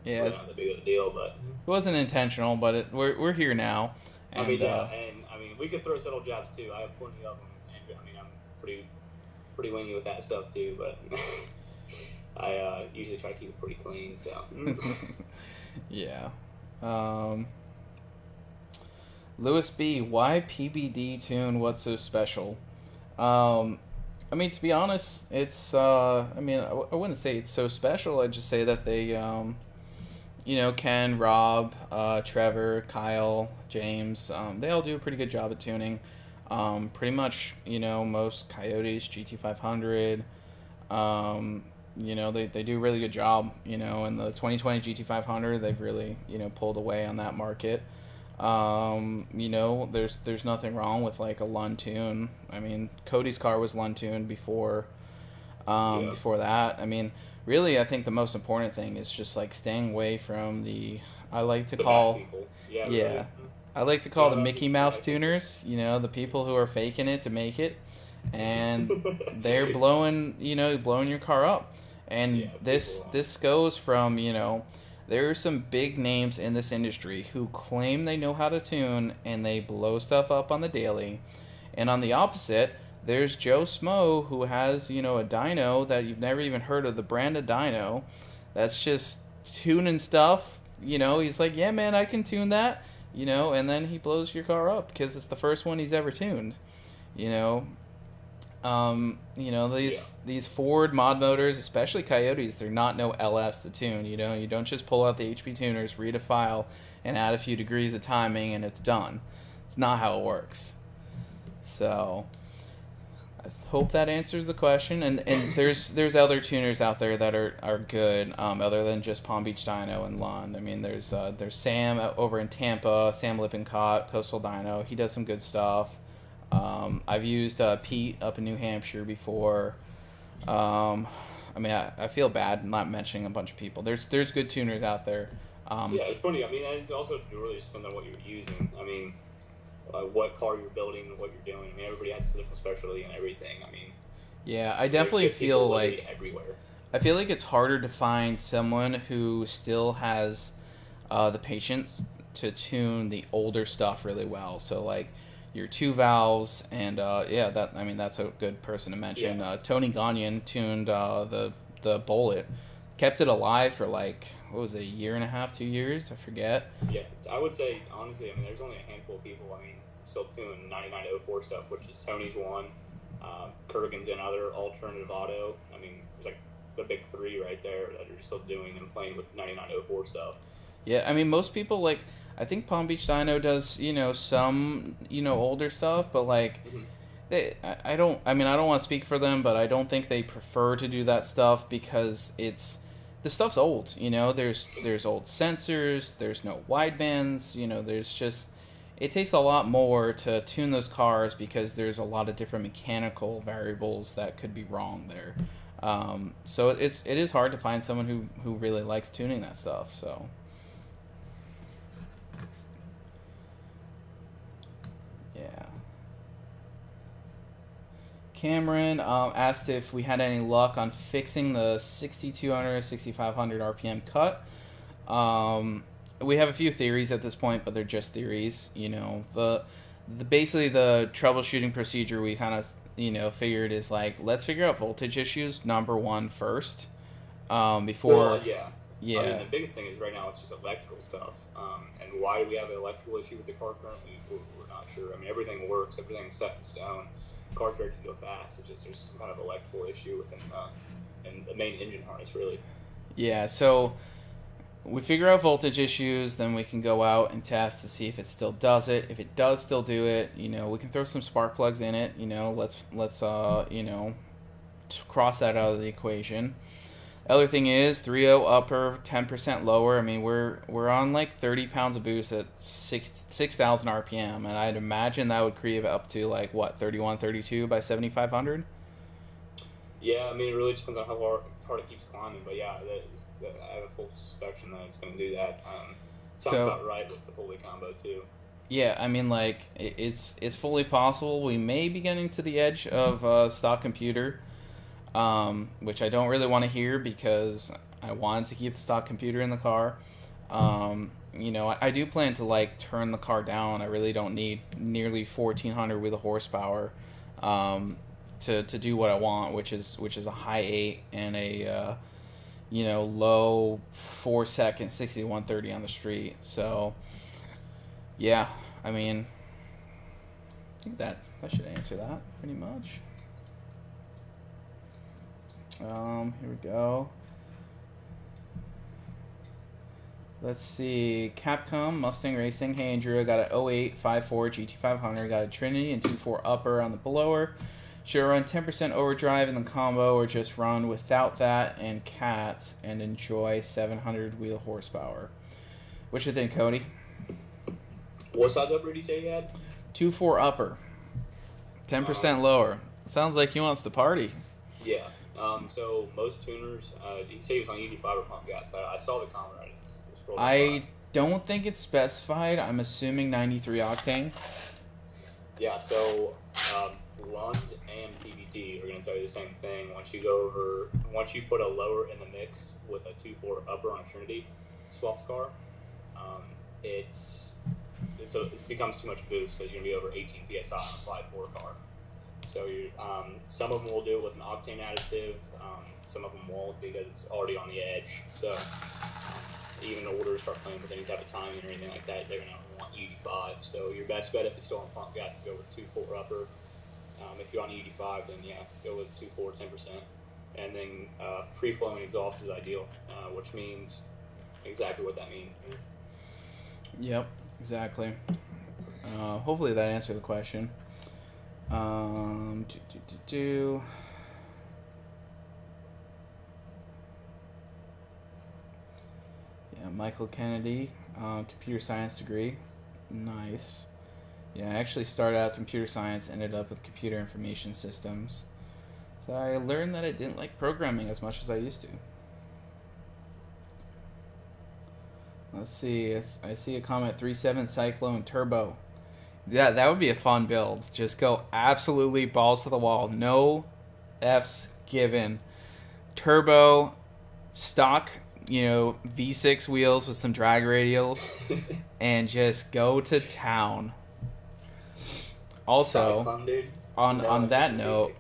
it's not that big of a deal, but it wasn't intentional. But we're here now. And, I mean, yeah, and I mean, we could throw subtle jabs too. I have plenty of them, and I mean, I'm pretty wingy with that stuff too. But I usually try to keep it pretty clean. So yeah. Lewis B, why PBD tune? What's so special? I mean, to be honest, it's I mean, I wouldn't say it's so special. I'd just say that they Ken, Rob, Trevor, Kyle, James, they all do a pretty good job at tuning. Pretty much, most Coyotes, GT500, they do a really good job, in the 2020 GT500, they've really, pulled away on that market. There's nothing wrong with like a Lund tune. I mean, Cody's car was Lund tuned before that. I mean, really, I think the most important thing is just like staying away from I like to call the Mickey Mouse tuners, the people who are faking it to make it, and they're blowing your car up. And this goes from, there are some big names in this industry who claim they know how to tune and they blow stuff up on the daily. And on the opposite, there's Joe Smo who has, a dyno that you've never even heard of, the brand of dyno, that's just tuning stuff. He's like, yeah, man, I can tune that, and then he blows your car up because it's the first one he's ever tuned. These Ford mod motors, especially Coyotes, they're not no LS to tune. You don't just pull out the HP tuners, read a file, and add a few degrees of timing, and it's done. It's not how it works. So I hope that answers the question. And there's other tuners out there that are good, other than just Palm Beach Dyno and Lund. I mean, there's Sam over in Tampa, Sam Lippincott, Coastal Dyno. He does some good stuff. I've used Pete up in New Hampshire before. I mean, I feel bad not mentioning a bunch of people. There's good tuners out there. Yeah, it's funny. I mean, and also really just depends on what you're using. I mean, what car you're building, what you're doing. I mean, everybody has a different specialty and everything. I mean, yeah, I definitely feel like everywhere. I feel like it's harder to find someone who still has the patience to tune the older stuff really well. So like your two valves, and that's a good person to mention. Yeah. Tony Gagnon tuned the Bullet, kept it alive for like, what was it, a year and a half, 2 years, I forget. Yeah, I would say honestly, I mean, there's only a handful of people. I mean, still tuning 9904 stuff, which is Tony's one, Kurgan's another, Alternative Auto. I mean, there's like the big three right there that are still doing and playing with 9904 stuff. Yeah, I mean, most people, like, I think Palm Beach Dyno does, some, older stuff, but, like, I don't want to speak for them, but I don't think they prefer to do that stuff because the stuff's old, there's old sensors, there's no widebands, there's just, it takes a lot more to tune those cars because there's a lot of different mechanical variables that could be wrong there. So it is hard to find someone who really likes tuning that stuff. So yeah. Cameron asked if we had any luck on fixing the 6200, 6500 RPM cut. We have a few theories at this point, but they're just theories. You know, the basically the troubleshooting procedure we kind of figured is like, let's figure out voltage issues number one first. Before yeah. Yeah. I mean, the biggest thing is right now it's just electrical stuff. And why do we have an electrical issue with the car currently? We're not sure. I mean, everything works. Everything's set in stone. The car's ready to go fast. It's just there's some kind of electrical issue within and the main engine harness, really. Yeah, so we figure out voltage issues, then we can go out and test to see if it still does it. If it does still do it, we can throw some spark plugs in it. Let's cross that out of the equation. Other thing is 3.0 upper, 10% lower. I mean, we're on like 30 pounds of boost at 6,000 RPM, and I'd imagine that would creep up to like what 31, 32 by 7,500. Yeah, I mean, it really depends on how hard it keeps climbing, but yeah, I have a full suspicion that it's going to do that. Sounds about right with the Holy combo too. Yeah, I mean, like it's fully possible. We may be getting to the edge of stock computer. Which I don't really want to hear because I wanted to keep the stock computer in the car. I do plan to like turn the car down. I really don't need nearly 1,400 with a horsepower to do what I want, which is a high 8 and a low 4 second 60 to 130 on the street. So yeah, I mean, I think that should answer that pretty much. Here we go. Let's see. Capcom Mustang Racing. Hey Andrew, I got an 08 5.4 GT500. Got a Trinity and 2.4 upper on the blower. Should I run 10% overdrive in the combo or just run without that and cats and enjoy 700 wheel horsepower? What you think, Cody? What size upper did you say you had? 2.4 upper. 10% lower. Sounds like he wants to party. Yeah. So most tuners, you say he was on UD5 or pump gas. I saw the comment. I don't think it's specified. I'm assuming 93 octane. Yeah. So Lund and PBT are going to tell you the same thing. Once you put a lower in the mix with a 2.4 upper on a Trinity swapped car, it becomes too much boost because you're going to be over 18 psi on a 5.4 car. So some of them will do it with an octane additive, some of them won't because it's already on the edge. So even older start playing with any type of timing or anything like that, they're going to want UD5. So your best bet if it's still on pump gas is go with 2.4 upper. If you're on UD5, then yeah, go with 2.4, 10%. And then free-flowing exhaust is ideal, which means exactly what that means. Yep, exactly. Hopefully that answered the question. Yeah, Michael Kennedy, computer science degree. Nice. Yeah, I actually started out computer science, ended up with computer information systems. So I learned that I didn't like programming as much as I used to. Let's see, I see a comment, 3.7 Cyclone Turbo. Yeah, that would be a fun build. Just go absolutely balls to the wall. No F's given. Turbo, stock, V6 wheels with some drag radials, and just go to town. Also, on that note,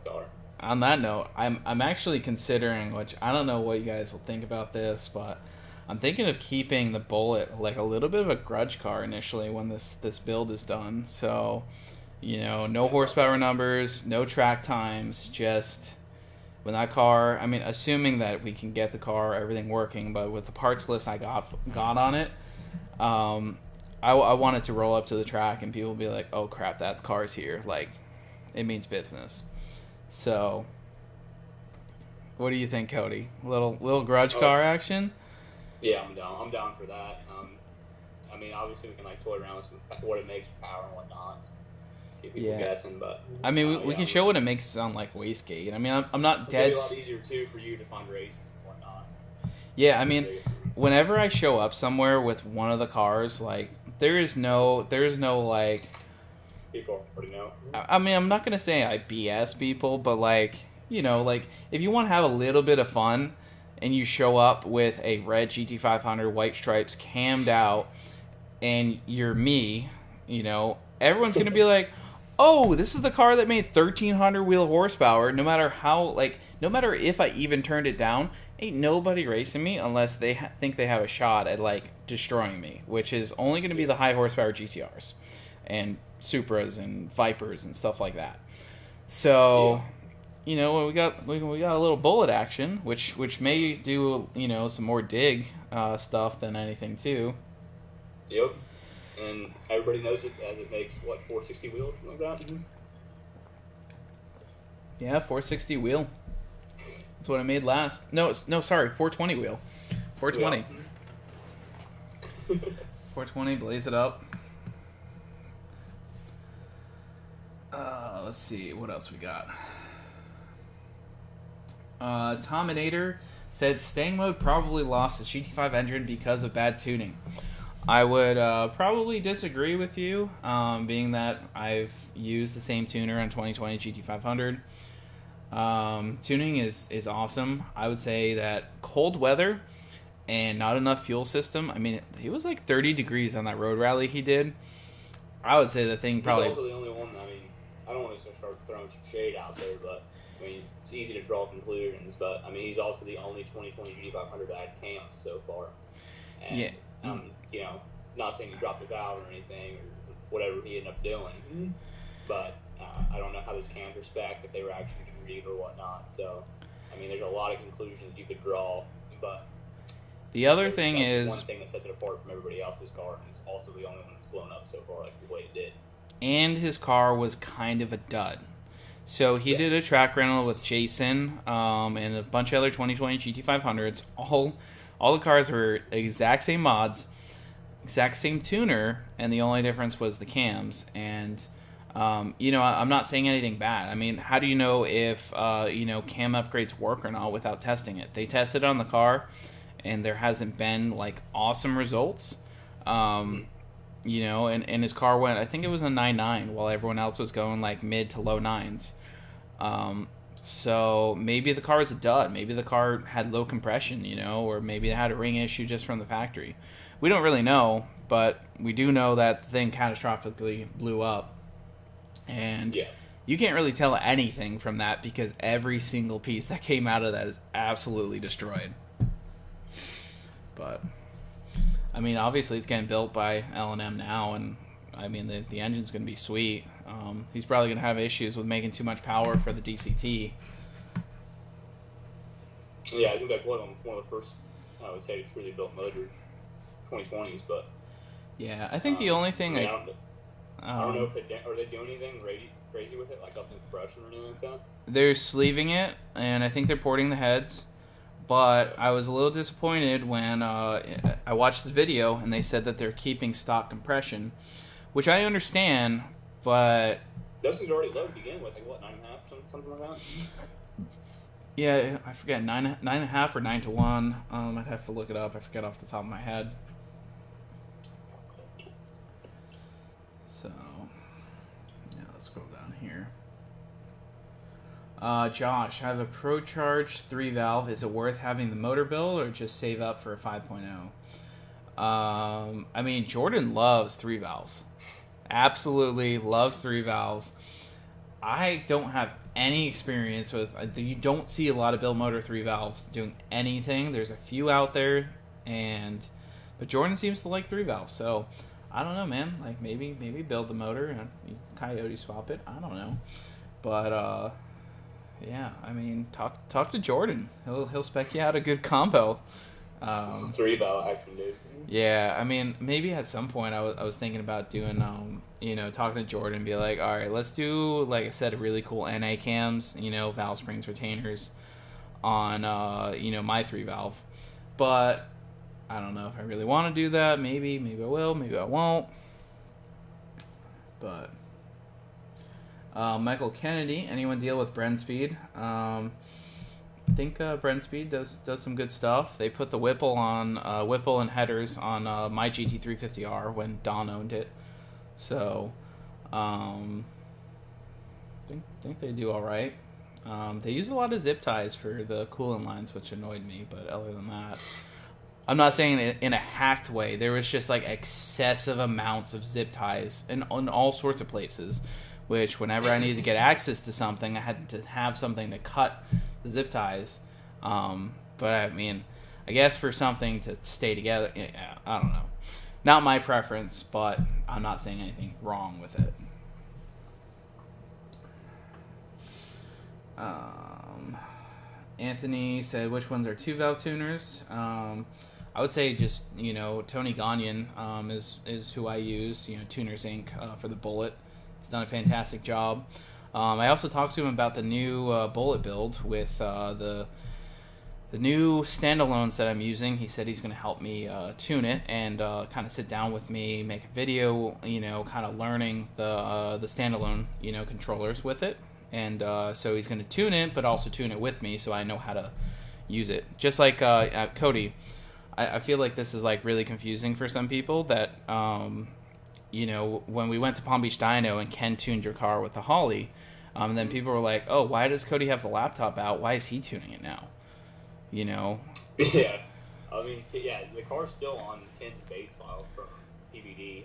I'm actually considering, which I don't know what you guys will think about this, but I'm thinking of keeping the Bullet like a little bit of a grudge car initially when this build is done. So, no horsepower numbers, no track times, just when that car, I mean, assuming that we can get the car, everything working, but with the parts list I got on it, I wanted to roll up to the track and people be like, oh crap, that car's here. Like, it means business. So, what do you think, Cody? Little grudge car action? Yeah, I'm down for that. mean, obviously we can like toy around with what it makes for power and whatnot. Keep people guessing, but I mean, we can show what it makes sound like wastegate. I mean, I'm not dead. It's gonna be a lot easier too for you to find races and whatnot. Yeah, I mean, whenever I show up somewhere with one of the cars, like there is no like. People already know. I mean, I'm not gonna say I BS people, but like, you know, like if you want to have a little bit of fun, and you show up with a red GT500 white stripes cammed out, and you're me, you know, everyone's gonna be like, oh, this is the car that made 1,300 wheel horsepower. No matter if I even turned it down, ain't nobody racing me unless they think they have a shot at like destroying me, which is only going to be the high horsepower GTRs and Supras and Vipers and stuff like that. So, you know, we got a little bullet action, which may do, you know, some more dig stuff than anything too. Yep. And everybody knows it as it makes, what, 460 wheels, something like that? Yeah, 460 wheel. That's what I made last. No, sorry, 420 wheel. 420. Yeah. 420, blaze it up. Let's see, what else we got? Tominator said Stang mode probably lost the GT5 engine because of bad tuning. I would probably disagree with you, being that I've used the same tuner on 2020 GT500. Tuning is awesome. I would say that cold weather and not enough fuel system. I mean, he was like 30 degrees on that road rally he did. I would say the thing probably... He's also the only one, I mean, I don't want to start throwing some shade out there, but, I mean, it's easy to draw conclusions, but, I mean, he's also the only 2020 GT500 that had cams so far. And, yeah. You know, not saying he dropped a valve or anything, or whatever he ended up doing, but I don't know how those cams were spec'd, if they were actually degreed or whatnot, so, I mean, there's a lot of conclusions you could draw, but... The other thing is... one thing that sets it apart from everybody else's car, and it's also the only one that's blown up so far, like the way it did. And his car was kind of a dud. So he did a track rental with Jason and a bunch of other 2020 GT500s. All the cars were exact same mods, exact same tuner, and the only difference was the cams. And, you know, I'm not saying anything bad. I mean, how do you know if, you know, cam upgrades work or not without testing it? They tested on the car, and there hasn't been, like, awesome results. You know, and his car went, I think it was a 9.9, while everyone else was going, like, mid to low 9s. So maybe the car was a dud. Maybe the car had low compression, you know, or maybe it had a ring issue just from the factory. We don't really know, but we do know that the thing catastrophically blew up. And you can't really tell anything from that because every single piece that came out of that is absolutely destroyed. But, I mean, obviously it's getting built by L&M now, and, I mean, the engine's going to be sweet. He's probably going to have issues with making too much power for the DCT. Yeah, I think that's one of the first, I would say, truly built motor 2020s, but... Yeah, I think the only thing... I don't know if are they doing anything crazy with it, like up in compression or anything like that? They're sleeving it, and I think they're porting the heads. But I was a little disappointed when I watched this video and they said that they're keeping stock compression, which I understand, but... Those things are already low to begin with, like what, 9.5, something like that? Yeah, I forget, 9.5 or 9 to 1. I'd have to look it up. I forget off the top of my head. So, yeah, let's scroll down here. Josh, I have a ProCharge 3-valve. Is it worth having the motor build or just save up for a 5.0? I mean, Jordan loves 3 valves. Absolutely loves 3 valves. I don't have any experience with... You don't see a lot of build motor 3 valves doing anything. There's a few out there, but Jordan seems to like 3 valves. So, I don't know, man. Like, maybe build the motor and you coyote swap it. I don't know. But, yeah, I mean, talk to Jordan. He'll spec you out a good combo. 3 valve action, dude. Yeah, I mean, maybe at some point I was thinking about doing, you know, talking to Jordan and be like, all right, let's do like a set of really cool NA cams, you know, valve springs, retainers on, you know, my 3 valve. But I don't know if I really want to do that. Maybe I will, maybe I won't. But Michael Kennedy, anyone deal with Brenspeed? I think Brenspeed does some good stuff. They put the Whipple and headers on my GT350R when Don owned it. So think they do all right. They use a lot of zip ties for the coolant lines, which annoyed me. But other than that, I'm not saying it in a hacked way. There was just like excessive amounts of zip ties in all sorts of places, which whenever I needed to get access to something, I had to have something to cut the zip ties. But I mean, I guess for something to stay together, yeah, I don't know. Not my preference, but I'm not saying anything wrong with it. Anthony said, which ones are 2-valve tuners? I would say just, Tony Gagnon is who I use, Tuners Inc. For the Bullet. He's done a fantastic job. I also talked to him about the new Bullet build with the new standalones that I'm using. He said he's going to help me tune it and kind of sit down with me, make a video, kind of learning the standalone, controllers with it. And so he's going to tune it, but also tune it with me so I know how to use it. Just like Cody, I feel like this is like really confusing for some people that, when we went to Palm Beach Dyno and Ken tuned your car with the Holly, and then people were like, oh, why does Cody have the laptop out? Why is he tuning it now? Yeah. I mean, the car's still on Ken's base file from PBD.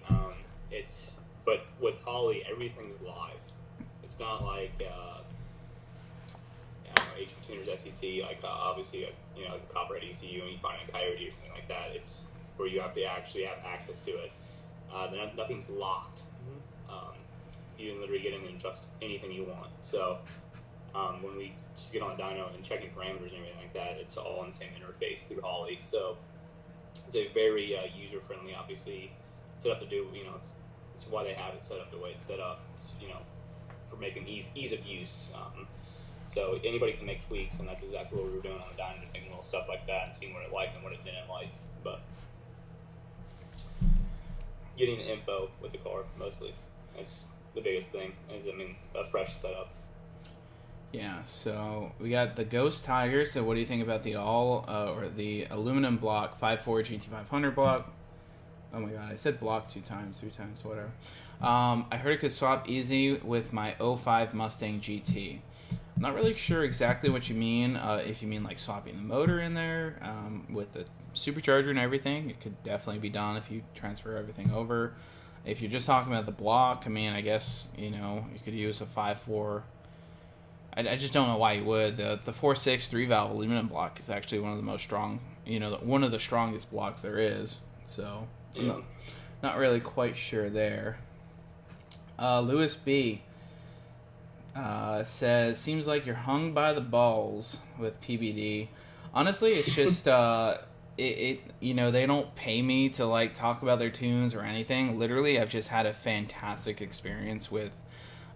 But with Holly, everything's live. It's not like HP Tuners SCT, like obviously like a Copperhead ECU and you find a Coyote or something like that. It's where you have to actually have access to it. Nothing's locked. You can literally get in and adjust anything you want. So when we just get on the dyno and checking parameters and everything like that, it's all in the same interface through Holly. So it's a very user friendly, obviously set up to do. It's why they have it set up the way it's set up. It's, for making ease of use. So anybody can make tweaks, and that's exactly what we were doing on the dyno, just making little stuff like that and seeing what it liked and what it didn't like. But getting the info with the car mostly. That's the biggest thing. A fresh setup. Yeah. So we got the Ghost Tiger. So what do you think about the the aluminum block 5.4 GT500 block? Oh my god, I said block 3 times, whatever. I heard it could swap easy with my 05 Mustang GT. I'm not really sure exactly what you mean. If you mean like swapping the motor in there with the supercharger and everything, it could definitely be done if you transfer everything over. If you're just talking about the block, I guess, you could use a 5.4. I just don't know why you would. The 4.6 3-valve aluminum block is actually one of the most strong, one of the strongest blocks there is. So, not really quite sure there. Lewis B. Says, seems like you're hung by the balls with PBD. Honestly, it's just, they don't pay me to, like, talk about their tunes or anything. Literally, I've just had a fantastic experience with,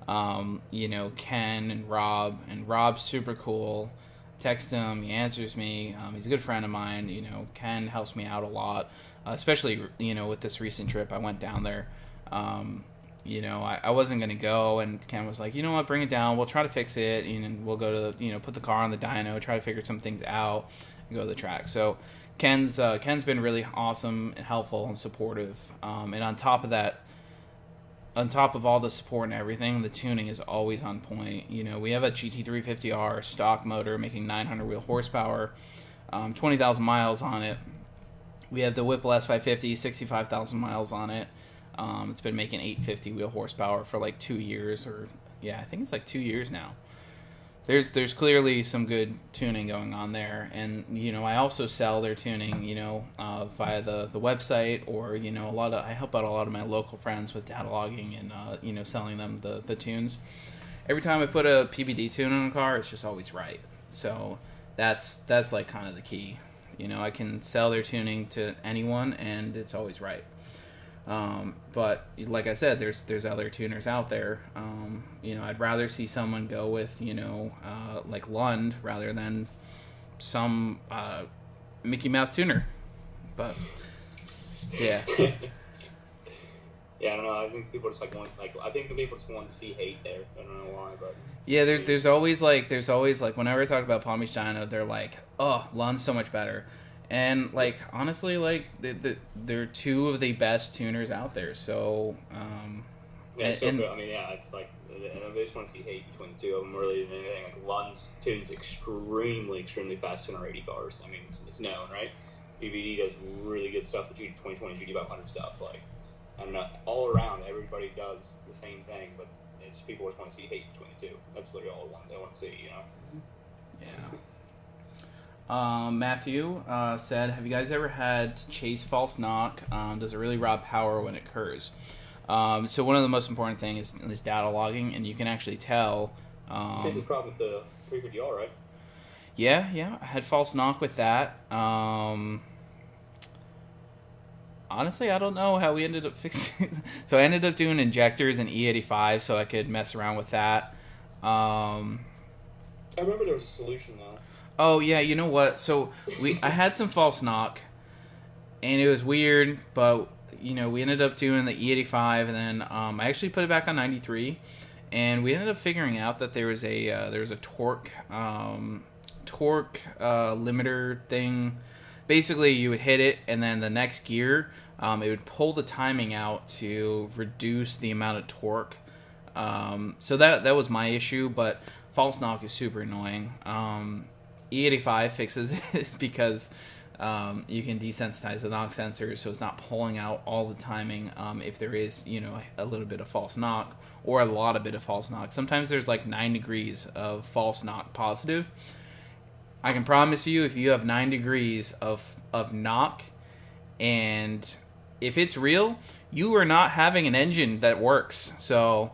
Ken and Rob. And Rob's super cool. Text him, he answers me. He's a good friend of mine. Ken helps me out a lot. Especially, with this recent trip, I went down there. I wasn't going to go, and Ken was like, you know what, bring it down. We'll try to fix it, and we'll go to, put the car on the dyno, try to figure some things out, and go to the track. So Ken's been really awesome and helpful and supportive. And on top of that, on top of all the support and everything, the tuning is always on point. We have a GT350R stock motor making 900 wheel horsepower, 20,000 miles on it. We have the Whipple S550, 65,000 miles on it. It's been making 850 wheel horsepower for like 2 years, I think it's like 2 years now. There's clearly some good tuning going on there, and I also sell their tuning, via the website, or I help out a lot of my local friends with data logging and selling them the tunes. Every time I put a PBD tune on a car, it's just always right. So that's like kind of the key. I can sell their tuning to anyone, and it's always right. But like I said, there's other tuners out there. I'd rather see someone go with, like Lund rather than some Mickey Mouse tuner. But yeah. Yeah, I don't know. I think people just I think the people just want to see hate there. I don't know why, but Yeah, there's always like whenever I talk about Palm Beach Dyno, they're like, oh, Lund's so much better, and like honestly, like they're two of the best tuners out there. So yeah, it's so good. I mean, yeah, it's like they just want to see hate between the two of them really than anything. Like Lund's tunes extremely fast 1080 cars. I mean, it's known, right? BVD does really good stuff with 2020 GT500 stuff. Like, I don't know, all around everybody does the same thing, but it's just people just want to see hate between the two. That's literally all they want to see, you know. Yeah. Matthew said, have you guys ever had to chase false knock? Does it really rob power when it occurs? So one of the most important things is data logging, and you can actually tell. Chase the problem with the 350R, right? Yeah, I had false knock with that. Honestly, I don't know how we ended up fixing. So I ended up doing injectors in E85 so I could mess around with that. I remember there was a solution though. Oh yeah, you know what? So I had some false knock, and it was weird, but you know we ended up doing the E85, and then I actually put it back on 93, and we ended up figuring out that there was a torque limiter thing. Basically, you would hit it, and then the next gear, it would pull the timing out to reduce the amount of torque. So that was my issue, but false knock is super annoying. E85 fixes it because you can desensitize the knock sensor, so it's not pulling out all the timing if there is, you know, a little bit of false knock or a lot of bit of false knock. Sometimes there's like 9 degrees of false knock positive. I can promise you, if you have 9 degrees of knock, and if it's real, you are not having an engine that works. So,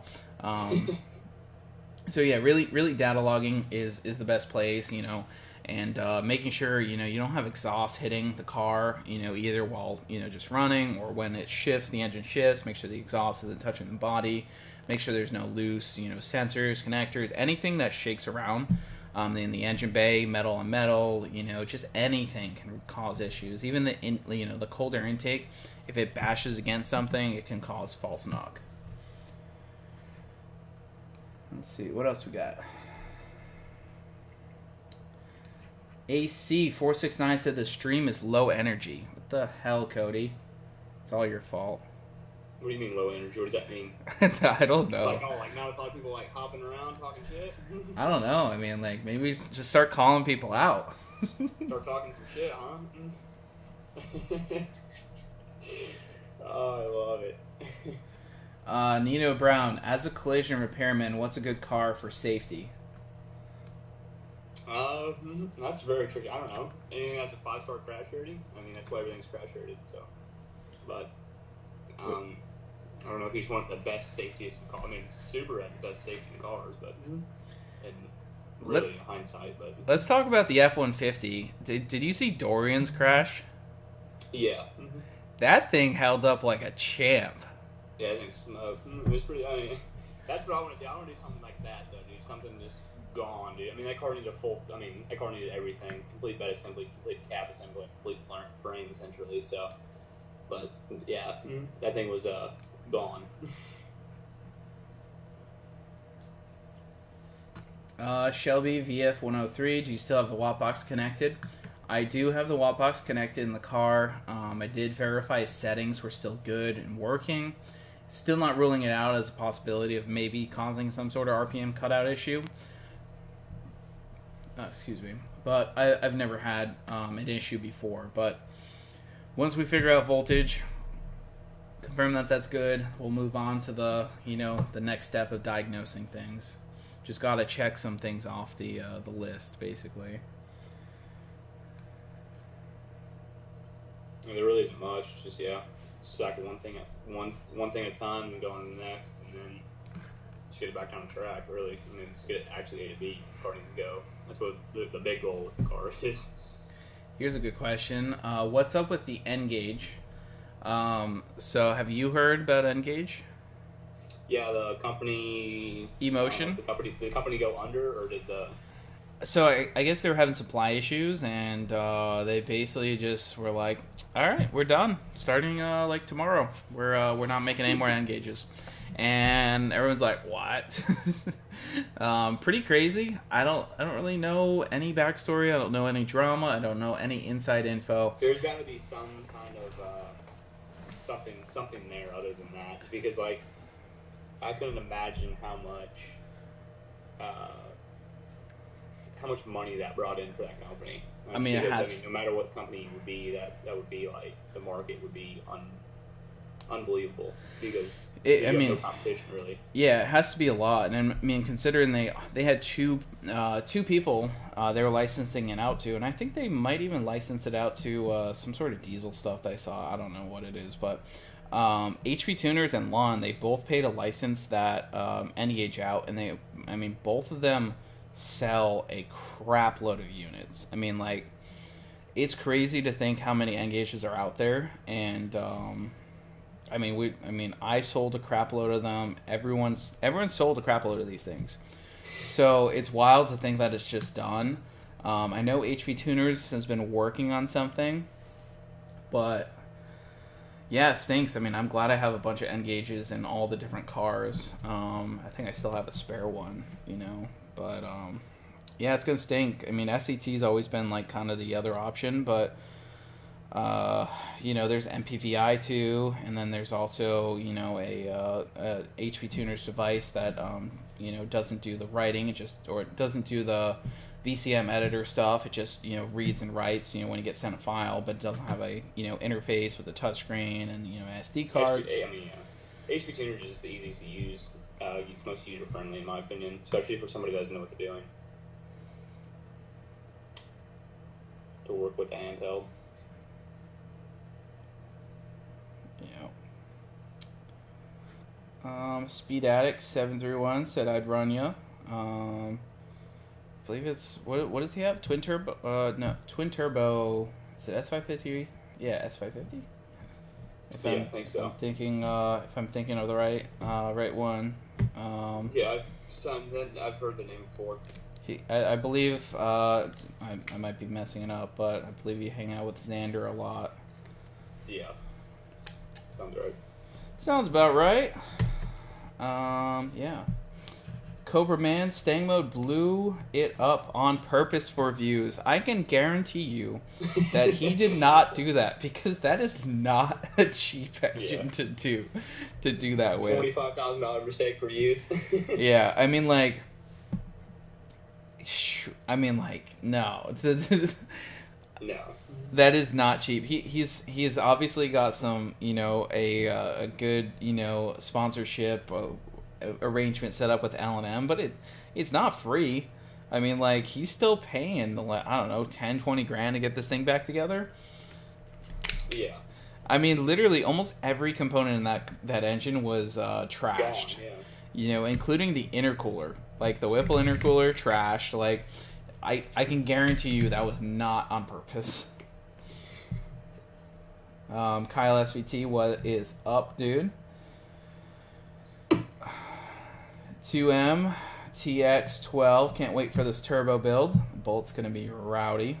so yeah, really data logging is the best place, you know, and making sure, you know, you don't have exhaust hitting the car, you know, either while, you know, just running or when it shifts, the engine shifts. Make sure the exhaust isn't touching the body. Make sure there's no loose, you know, sensors, connectors, anything that shakes around. In the engine bay, metal on metal, you know, just anything can cause issues. Even the cold air intake, if it bashes against something, it can cause false knock. Let's see, what else we got? AC469 said the stream is low energy. What the hell, Cody? It's all your fault. What do you mean low energy? What does that mean? I don't know. Like not a lot of people like hopping around talking shit? I don't know. I mean, like, maybe we just start calling people out. Start talking some shit, huh? Oh, I love it. Nino Brown, as a collision repairman, what's a good car for safety? That's very tricky. I don't know. Anything that's a 5-star crash rating? I mean, that's why everything's crash rated, so. But, I don't know if you just want the best safety in cars. I mean, Subaru has the best safety in cars, but and really in hindsight. But let's talk about the F-150. Did you see Dorian's crash? Yeah. That thing held up like a champ. Yeah, I think smoked. It was pretty. I mean, that's what I want to do. I want to do something like that, though, dude. Something just gone, dude. I mean, that car needed that car needed everything: complete bed assembly, complete cap assembly, complete frame, essentially. So, but yeah, that thing was gone. Shelby VF103, do you still have the watt box connected? I do have the watt box connected in the car. I did verify settings were still good and working. Still not ruling it out as a possibility of maybe causing some sort of RPM cutout issue. Excuse me. But I've never had an issue before. But once we figure out voltage, confirm that that's good, we'll move on to the next step of diagnosing things. Just gotta check some things off the list, basically. I mean, there really isn't much. It's just tackle one thing at a time, and go on to the next, and then just get it back on track. Really, I mean, just get it actually A to B. Car needs to go. That's what the big goal with the car is. Here's a good question. What's up with the N-Gauge? So have you heard about N-Gauge? Yeah, the company. Emotion. The company go under, or did the? So I guess they were having supply issues, and they basically just were like, "All right, we're done. Starting like tomorrow, we're not making any more N gauges." And everyone's like, "What?" Pretty crazy. I don't really know any backstory. I don't know any drama. I don't know any inside info. There's got to be some kind of something there other than that, because like I couldn't imagine how much money that brought in for that company. I mean, it has. I mean, no matter what company it would be, that would be like the market would be unbelievable, because I mean, no competition really. Yeah, it has to be a lot, and I mean, considering they had two people they were licensing it out to, and I think they might even license it out to some sort of diesel stuff that I saw. I don't know what it is, but HP Tuners and Lawn, they both paid a license that N-Gage out, and I mean, both of them sell a crap load of units. I mean, like, it's crazy to think how many N-Gages are out there, and I mean, I sold a crap load of them. Everyone sold a crap load of these things. So it's wild to think that it's just done. I know HP Tuners has been working on something, but yeah, it stinks. I mean, I'm glad I have a bunch of N-Gages in all the different cars. I think I still have a spare one, but yeah, it's gonna stink. I mean, SCT's always been like kind of the other option, but there's MPVI too, and then there's also a HP Tuners device that doesn't do the writing, it doesn't do the VCM editor stuff. It just reads and writes when you get sent a file, but it doesn't have a interface with a touchscreen and SD card. HP Tuners is the easiest to use. It's most user friendly in my opinion, especially for somebody that doesn't know what they're doing. To work with the handheld. Speed Addict 731 said I'd run ya. I believe it's what does he have? Twin turbo? No, twin turbo. Is it S550? Yeah, S550. I think so. If I'm thinking of the right one. Yeah, I've heard the name before. I believe I might be messing it up, but I believe you hang out with Xander a lot. Yeah, sounds right. Sounds about right. Yeah. Cobra Man, Stang Mode blew it up on purpose for views. I can guarantee you that he did not do that, because that is not a cheap engine to do that with. $25,000 mistake for views. Yeah, I mean, like, no. No. That is not cheap. He's obviously got some, a good, sponsorship arrangement set up with L&M, but it's not free. I mean, like, he's still paying, I don't know, 10, 20 grand to get this thing back together. Yeah. I mean, literally almost every component in that engine was trashed. Gone, yeah. Including the intercooler. Like, the Whipple intercooler, trashed. Like, I can guarantee you that was not on purpose. Kyle SVT, what is up, dude? 2M TX12, can't wait for this turbo build. Bolt's gonna be rowdy.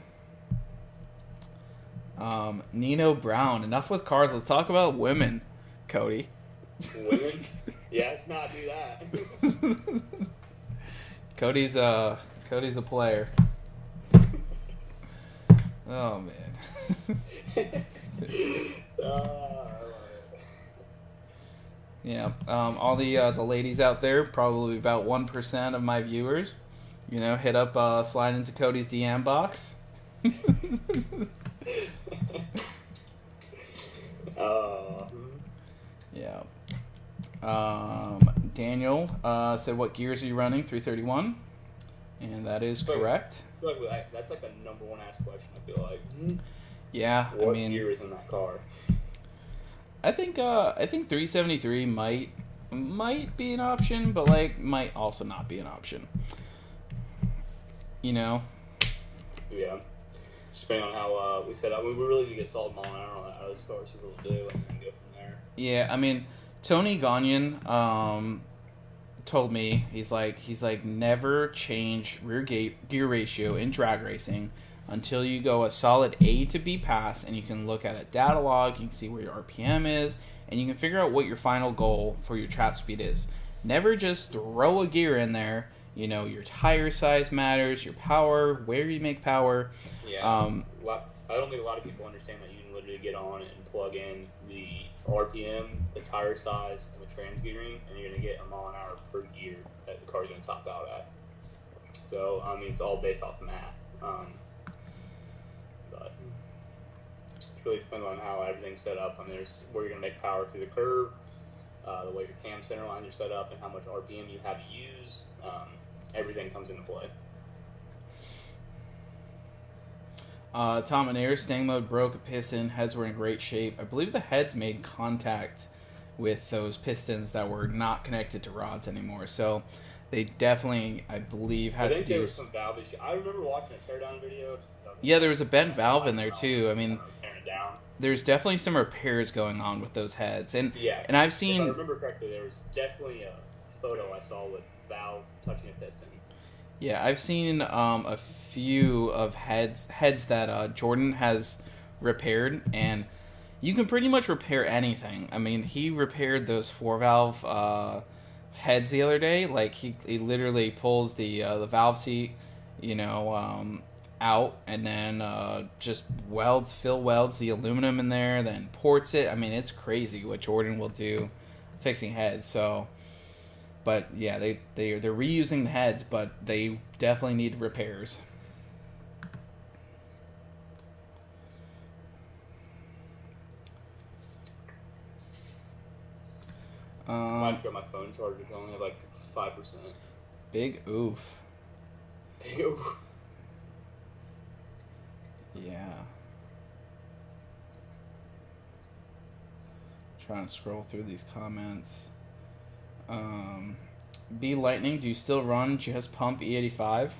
Nino Brown, enough with cars. Let's talk about women, Cody. Women? Yeah, let's not do that. Cody's a player. Oh man. Yeah. All the ladies out there, probably about 1% of my viewers, hit up, slide into Cody's DM box. Yeah. Daniel said, what gears are you running? 331. And that is correct. I feel like that's like a number one asked question, I feel like. Yeah, what gear is in that car? I think 373 might be an option, but like might also not be an option. Yeah. Just depending on how we set up. We really need to get solid mile an hour out of this car, so we'll do, and then go from there. Yeah, I mean, Tony Gagnon, told me, he's like never change rear gear ratio in drag racing until you go a solid A to B pass, and you can look at a data log, you can see where your RPM is, and you can figure out what your final goal for your trap speed is. Never just throw a gear in there. You know, your tire size matters, your power, where you make power. Yeah. I don't think a lot of people understand that you can literally get on and plug in the RPM, the tire size, and the trans gearing, and you're going to get a mile an hour per gear that the car's going to top out at. So, I mean, it's all based off math. But it's really depends on how everything's set up. I mean, there's where you're going to make power through the curve, the way your cam center lines are set up, and how much RPM you have to use. Everything comes into play. Tom and Air Stang mode broke a piston. Heads were in great shape. I believe the heads made contact with those pistons that were not connected to rods anymore. So they definitely, I believe, had to do. There was some valve issue. I remember watching a teardown video. Yeah, there was a bent valve in there too. I mean, tearing down. There's definitely some repairs going on with those heads, and yeah, and I've seen. If I remember correctly, there was definitely a photo I saw with valve touching a piston. Yeah, I've seen a few of heads that Jordan has repaired, and you can pretty much repair anything. I mean, he repaired those 4-valve heads the other day. Like he literally pulls the valve seat, out, and then just welds the aluminum in there, then ports it. I mean, it's crazy what Jordan will do fixing heads. So. But yeah, they're reusing the heads, but they definitely need repairs. I have to get my phone charger. I only have like 5%. Big oof. Big oof. Yeah. Trying to scroll through these comments. B Lightning, do you still run just pump E85?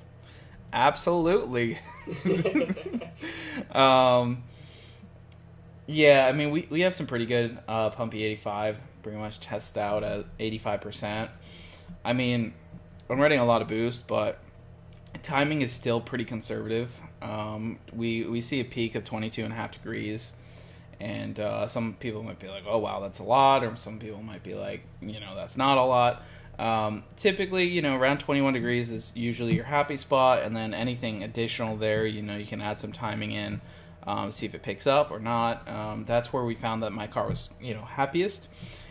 Absolutely. Yeah, I mean, we have some pretty good pump E85, pretty much test out at 85%. I mean, I'm running a lot of boost, but timing is still pretty conservative. We see a peak of 22.5 degrees. And some people might be like, oh, wow, that's a lot. Or some people might be like, that's not a lot. Typically, around 21 degrees is usually your happy spot. And then anything additional there, you can add some timing in, see if it picks up or not. That's where we found that my car was, happiest.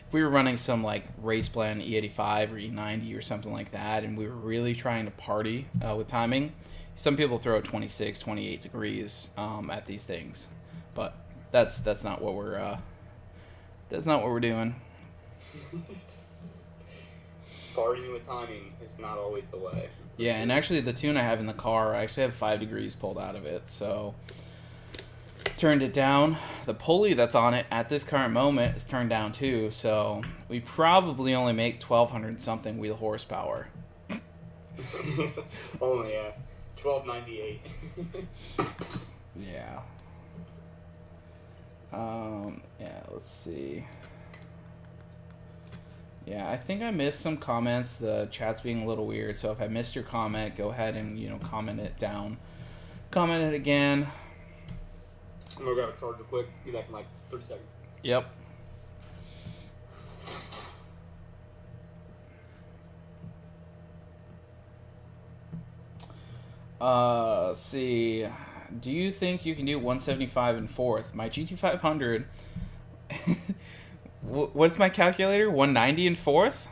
If we were running some like race blend E85 or E90 or something like that, and we were really trying to party with timing, some people throw 26, 28 degrees at these things. But that's not what we're doing. Partying with timing is not always the way. Yeah, and actually the tune I have in the car, I actually have 5 degrees pulled out of it, so turned it down. The pulley that's on it at this current moment is turned down too, so we probably only make 1,200 something wheel horsepower. Only 1298. Yeah. Yeah, let's see. Yeah, I think I missed some comments. The chat's being a little weird, so if I missed your comment, go ahead and, comment it down. Comment it again. I'm gonna grab a charger quick. Be back in like 30 seconds. Yep. Let's see. Do you think you can do 175 in fourth? My GT500. What's my calculator? 190 in fourth?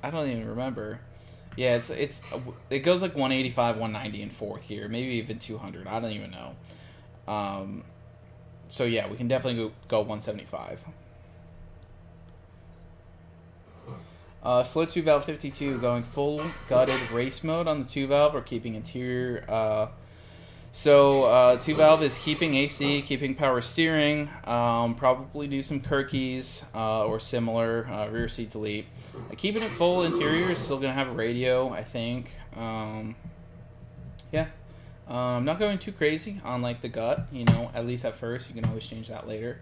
I don't even remember. Yeah, it goes like 185, 190 in fourth here, maybe even 200. I don't even know. So yeah, we can definitely go 175. Slow 2-valve 52 going full gutted race mode on the 2-valve or keeping interior. So 2-valve is keeping AC, keeping power steering, probably do some Kirkies or similar, rear seat delete. Keeping it full interior is still going to have a radio, I think. Yeah. Not going too crazy on like the gut, at least at first. You can always change that later.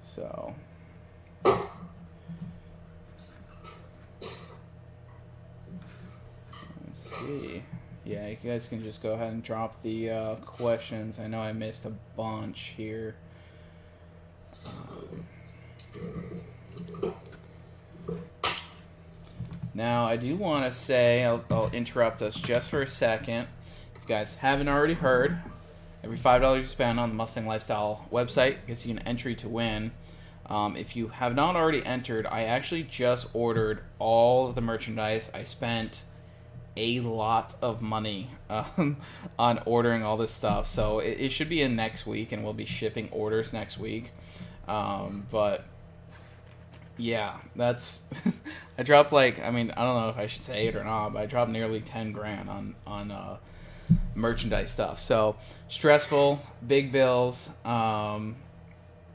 So... Let's see. Yeah, you guys can just go ahead and drop the questions. I know I missed a bunch here. Now, I do want to say, I'll interrupt us just for a second. If you guys haven't already heard, every $5 you spend on the Mustang Lifestyle website gets you an entry to win. If you have not already entered, I actually just ordered all of the merchandise. I spent a lot of money on ordering all this stuff, so it should be in next week, and we'll be shipping orders next week. But yeah, that's I dropped like, I mean, I don't know if I should say it or not, but I dropped nearly 10 grand on merchandise stuff. So stressful, big bills.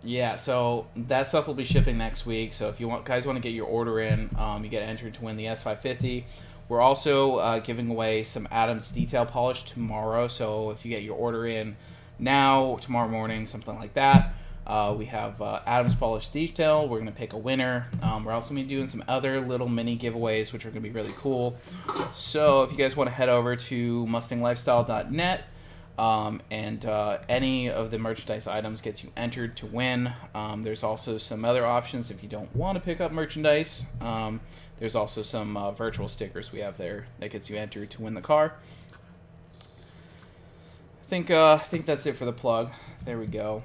Yeah, so that stuff will be shipping next week. So if you guys want to get your order in, you get entered to win the S550. We're also giving away some Adams detail polish tomorrow. So if you get your order in now, tomorrow morning, something like that, we have Adams polish detail. We're going to pick a winner. We're also going to be doing some other little mini giveaways, which are going to be really cool. So if you guys want to head over to mustanglifestyle.net, and any of the merchandise items gets you entered to win. There's also some other options if you don't want to pick up merchandise. There's also some virtual stickers we have there that gets you entered to win the car. I think that's it for the plug. There we go.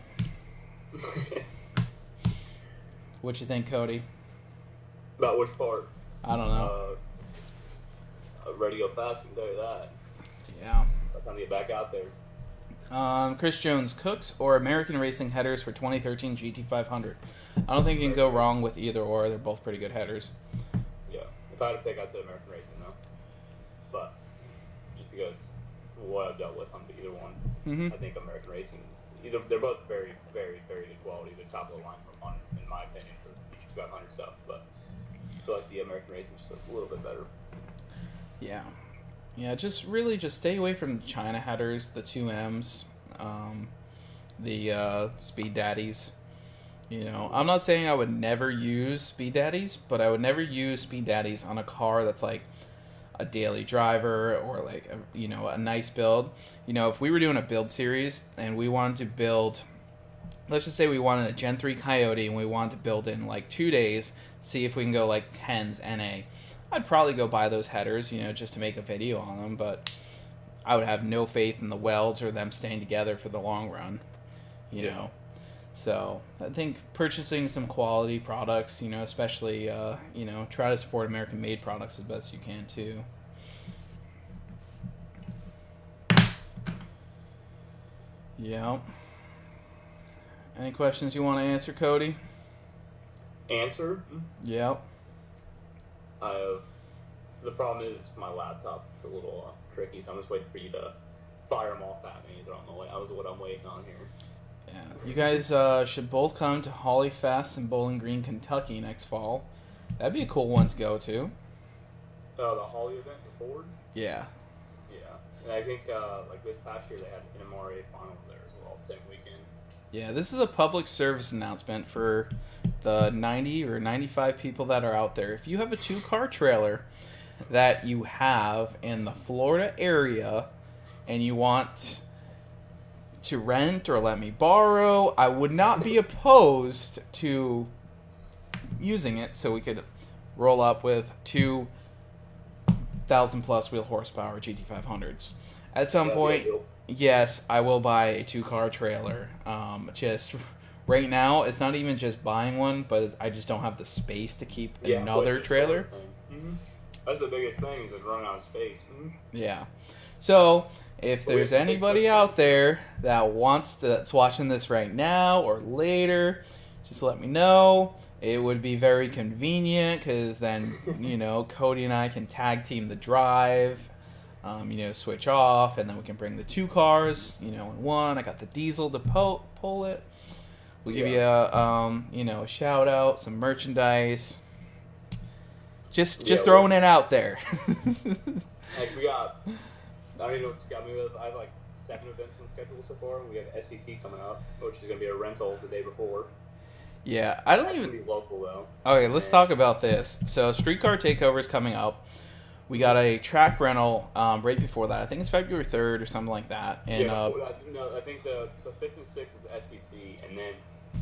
What you think, Cody? About which part? I don't know. Ready to go fast, I can tell you that. Yeah. By the time you get back out there. Chris Jones, Cooks or American Racing headers for 2013 GT500. I don't think you can go wrong with either or. They're both pretty good headers. Yeah. If I had to pick, I'd say American Racing, though. But just because what I've dealt with on either one, I think American Racing, they're both very, very, very good quality. They're top of the line for fun, in my opinion, for GT500 stuff. But I feel like the American Racing is just a little bit better. Yeah. Yeah, just stay away from the China headers, the 2Ms, the Speed Daddies. You know, I'm not saying I would never use Speed Daddies, but I would never use Speed Daddies on a car that's like a daily driver or like a nice build. You know, if we were doing a build series and we wanted to build, let's just say we wanted a Gen 3 Coyote and we wanted to build in like 2 days, see if we can go like 10s NA. I'd probably go buy those headers, just to make a video on them, but I would have no faith in the welds or them staying together for the long run, you know. So I think purchasing some quality products, especially, try to support American-made products as best you can, too. Yeah. Any questions you want to answer, Cody? Answer? Yep. The problem is my laptop. It's a little tricky, so I'm just waiting for you to fire them off at me. That was what I'm waiting on here. Yeah, you guys should both come to Holly Fest in Bowling Green, Kentucky next fall. That'd be a cool one to go to. Oh, the Holly event for Ford? Yeah. Yeah, and I think like this past year they had an MRA final there as well, the same weekend. Yeah, this is a public service announcement for the 90 or 95 people that are out there. If you have a 2-car trailer that you have in the Florida area and you want to rent or let me borrow, I would not be opposed to using it so we could roll up with 2,000 plus wheel horsepower GT500s. At some point, yes, I will buy a 2-car trailer. Just right now, it's not even just buying one, but I just don't have the space to keep another trailer. That's the biggest thing, is running out of space. Yeah. So if there's anybody out there that's watching this right now or later, just let me know. It would be very convenient because then, Cody and I can tag team the drive, switch off, and then we can bring the 2 cars, in one. I got the diesel to pull it. We'll give you a shout out, some merchandise. Just throwing it out there. Like we got, I don't even know what's got me with. I have like 7 events on schedule so far, and we have SCT coming up, which is going to be a rental the day before. Yeah, I don't That's even. pretty local though. Okay, let's talk about this. So, Streetcar Takeover is coming up. We got a track rental right before that. I think it's February 3rd or something like that. And no, I think the 5th and 6th is SCT, and then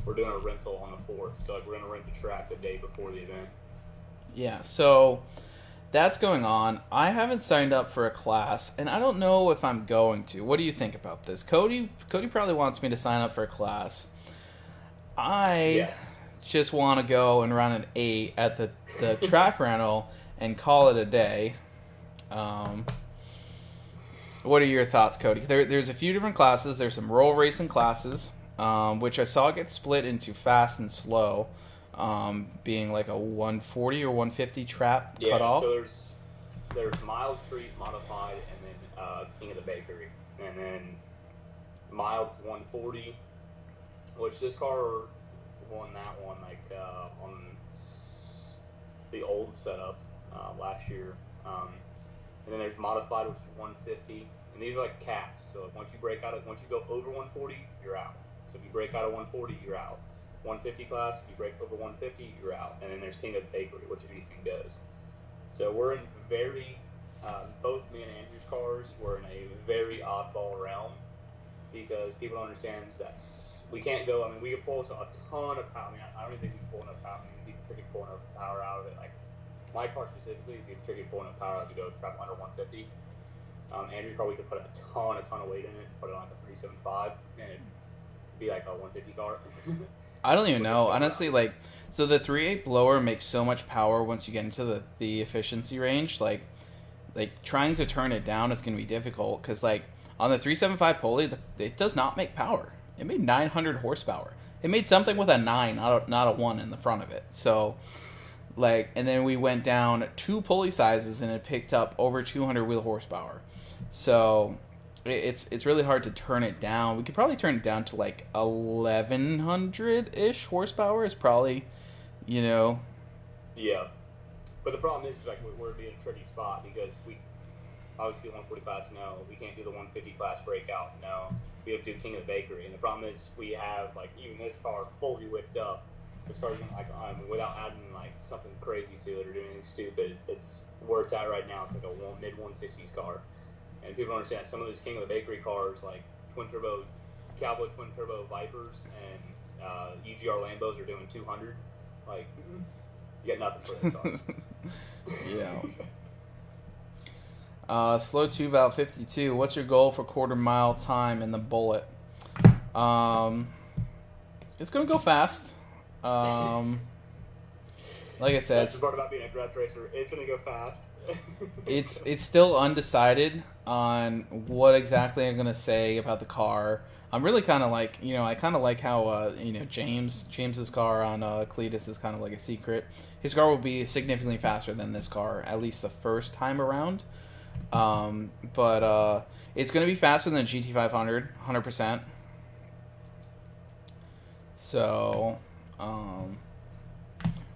we're doing a rental on the 4th. So like, we're gonna rent the track the day before the event. yeah, so that's going on. I haven't signed up for a class, and I don't know if I'm going to. What do you think about this? Cody probably wants me to sign up for a class. I just want to go and run an 8 at the track rental and call it a day. What are your thoughts, Cody? There's a few different classes. There's some roll racing classes, which I saw get split into fast and slow, being like a 140 or 150 trap cutoff. So there's Mild Street Modified, and then King of the Bakery, and then Mild's 140, which this car won that one on the old setup last year. And then there's Modified, which is 150, and these are like caps. So once you go over 140, you're out. So if you break out of 140, you're out. 150 class, if you break over 150, you're out. And then there's King of the Bakery, which anything goes. So we're in both me and Andrew's cars were in a very oddball realm, because people don't understand that we can't go. I mean, we can pull a ton of power. I mean, I don't even think we can pull enough power. I mean, we can tricky pull enough power out of it. Like my car specifically, you can tricky pull enough power out to go trap under 150. Andrew's car, we could put a ton of weight in it, put it on like a 375, and it'd be like a 150 car. I don't even know, honestly. Like, so the 3.8 blower makes so much power once you get into the efficiency range. Like trying to turn it down is going to be difficult, because like on the 375 pulley, it does not make power. It made 900 horsepower. It made something with a 9, not a 1 in the front of it. So, like, and then we went down 2 pulley sizes, and it picked up over 200 wheel horsepower. So it's really hard to turn it down. We could probably turn it down to like 1100-ish horsepower is probably, Yeah. But the problem is like we're in a tricky spot, because we obviously the 140 class, no. We can't do the 150 class breakout, no. We have to do King of the Bakery. And the problem is we have like even this car fully whipped up. This car's like without adding like something crazy to it or doing anything stupid. It's where it's at right now. It's like a mid 160s car. And people don't understand some of these King of the Bakery cars, like Cowboy twin turbo Vipers and UGR Lambos, are doing 200. Like, you get nothing for those cars. Yeah. Slow 2 valve 52. What's your goal for quarter mile time in the Bullet? It's gonna go fast. Like I said, that's the part about being a grudge racer. It's gonna go fast. it's still undecided on what exactly I'm gonna say about the car. I'm really kind of like, I kind of like how James's car on Cletus is kind of like a secret. His car will be significantly faster than this car, at least the first time around. But it's gonna be faster than GT500, 100%. So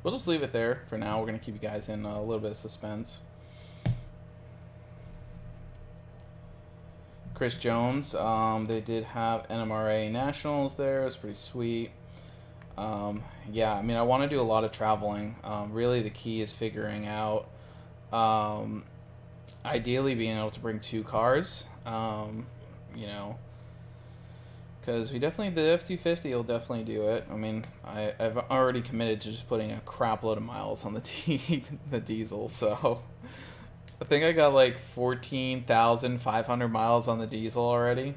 we'll just leave it there for now. We're gonna keep you guys in a little bit of suspense. Chris Jones, they did have NMRA Nationals there. It's pretty sweet. Yeah, I mean, I want to do a lot of traveling. Really, the key is figuring out, ideally being able to bring 2 cars, because the F-250 will definitely do it. I mean, I've already committed to just putting a crap load of miles on the diesel, so I think I got like 14,500 miles on the diesel already,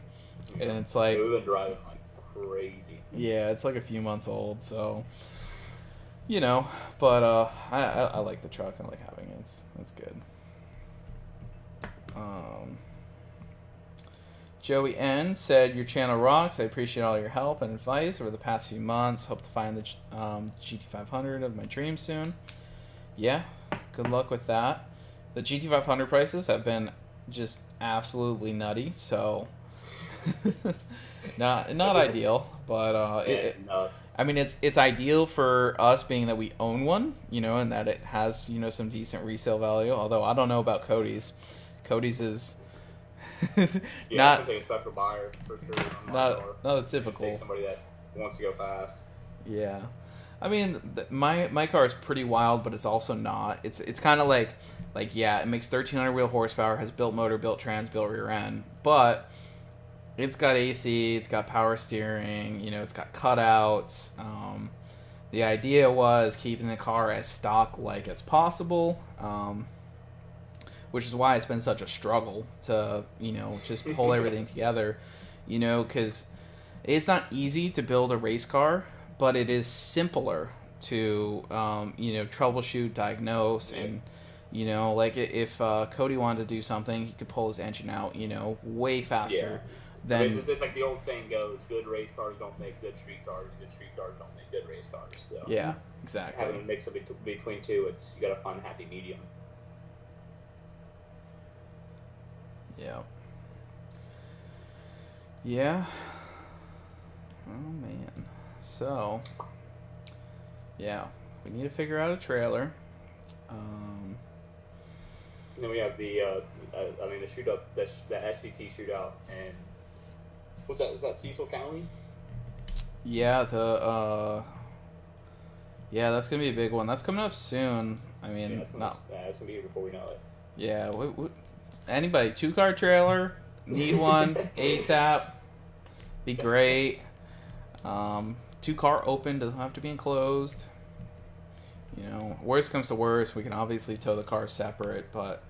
and it's like, we've been driving like crazy. Yeah, it's like a few months old, so but I like the truck. I like having it. It's good. Joey N said, your channel rocks. I appreciate all your help and advice over the past few months. Hope to find the GT500 of my dreams soon. Yeah, good luck with that. The GT500 prices have been just absolutely nutty, so not ideal, but I mean, it's ideal for us, being that we own one, and that it has some decent resale value. Although I don't know about Cody's. Cody's is not take a special buyer for sure. Not a typical. Take somebody that wants to go fast. Yeah. I mean, my car is pretty wild, but it's also not. It's kind of like yeah, it makes 1,300 wheel horsepower, has built motor, built trans, built rear end, but it's got AC, it's got power steering, you know, it's got cutouts. The idea was keeping the car as stock-like as possible, which is why it's been such a struggle to, you know, just pull everything together, you know, because it's not easy to build a race car, but it is simpler to, you know, troubleshoot, diagnose, and, you know, like if Cody wanted to do something, he could pull his engine out, you know, way faster than... It's like the old saying goes, good race cars don't make good street cars, good street cars don't make good race cars. So yeah, exactly. having a mix of between two, you got to find a happy medium. Yeah. Yeah. Oh, man. So, yeah. We need to figure out a trailer. And then we have the shootout, the SVT shootout, and what's that? Is that Cecil County? Yeah, yeah, that's going to be a big one. That's coming up soon. I mean, it's going to be here before we know it. Yeah. Anybody, 2-car trailer, need one, ASAP. Be great. 2-car open, doesn't have to be enclosed. You know, worst comes to worst, we can obviously tow the car separate, but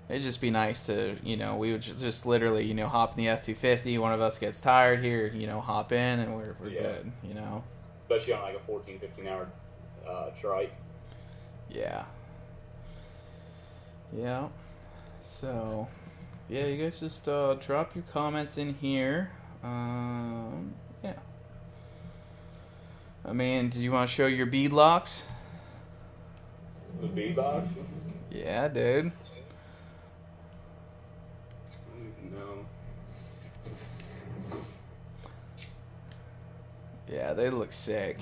it'd just be nice to, you know, we would just literally, you know, hop in the F-250, one of us gets tired here, you know, hop in, and we're good, you know. Especially on like a 14, 15-hour trike. Yeah. Yeah. So, yeah, you guys just drop your comments in here. Yeah. I mean, do you want to show your bead locks? The bead locks? Yeah, dude. No. Yeah, they look sick.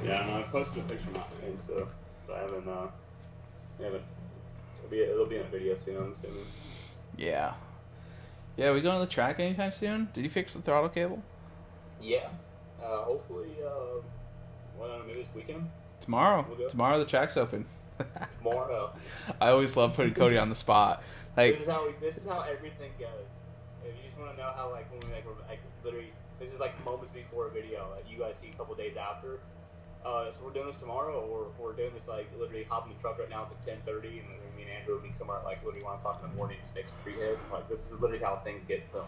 Yeah, no, I posted a picture of my Insta, but I haven't. It'll be in a video soon, I'm assuming. Yeah. Yeah, we going to the track anytime soon? Did you fix the throttle cable? Yeah. Hopefully, maybe this weekend? Tomorrow. We'll go. Tomorrow the track's open. Tomorrow. I always love putting Cody on the spot. Like, this is how everything goes. If you just want to know how, like, when we're literally, this is like moments before a video that you guys see a couple days after. So we're doing this tomorrow, or we're doing this, like, literally hop in the truck right now. It's like 10:30, and then me and Andrew will meet somewhere at, like, literally 1 o'clock in the morning, just make some free hits. Like, this is literally how things get filmed.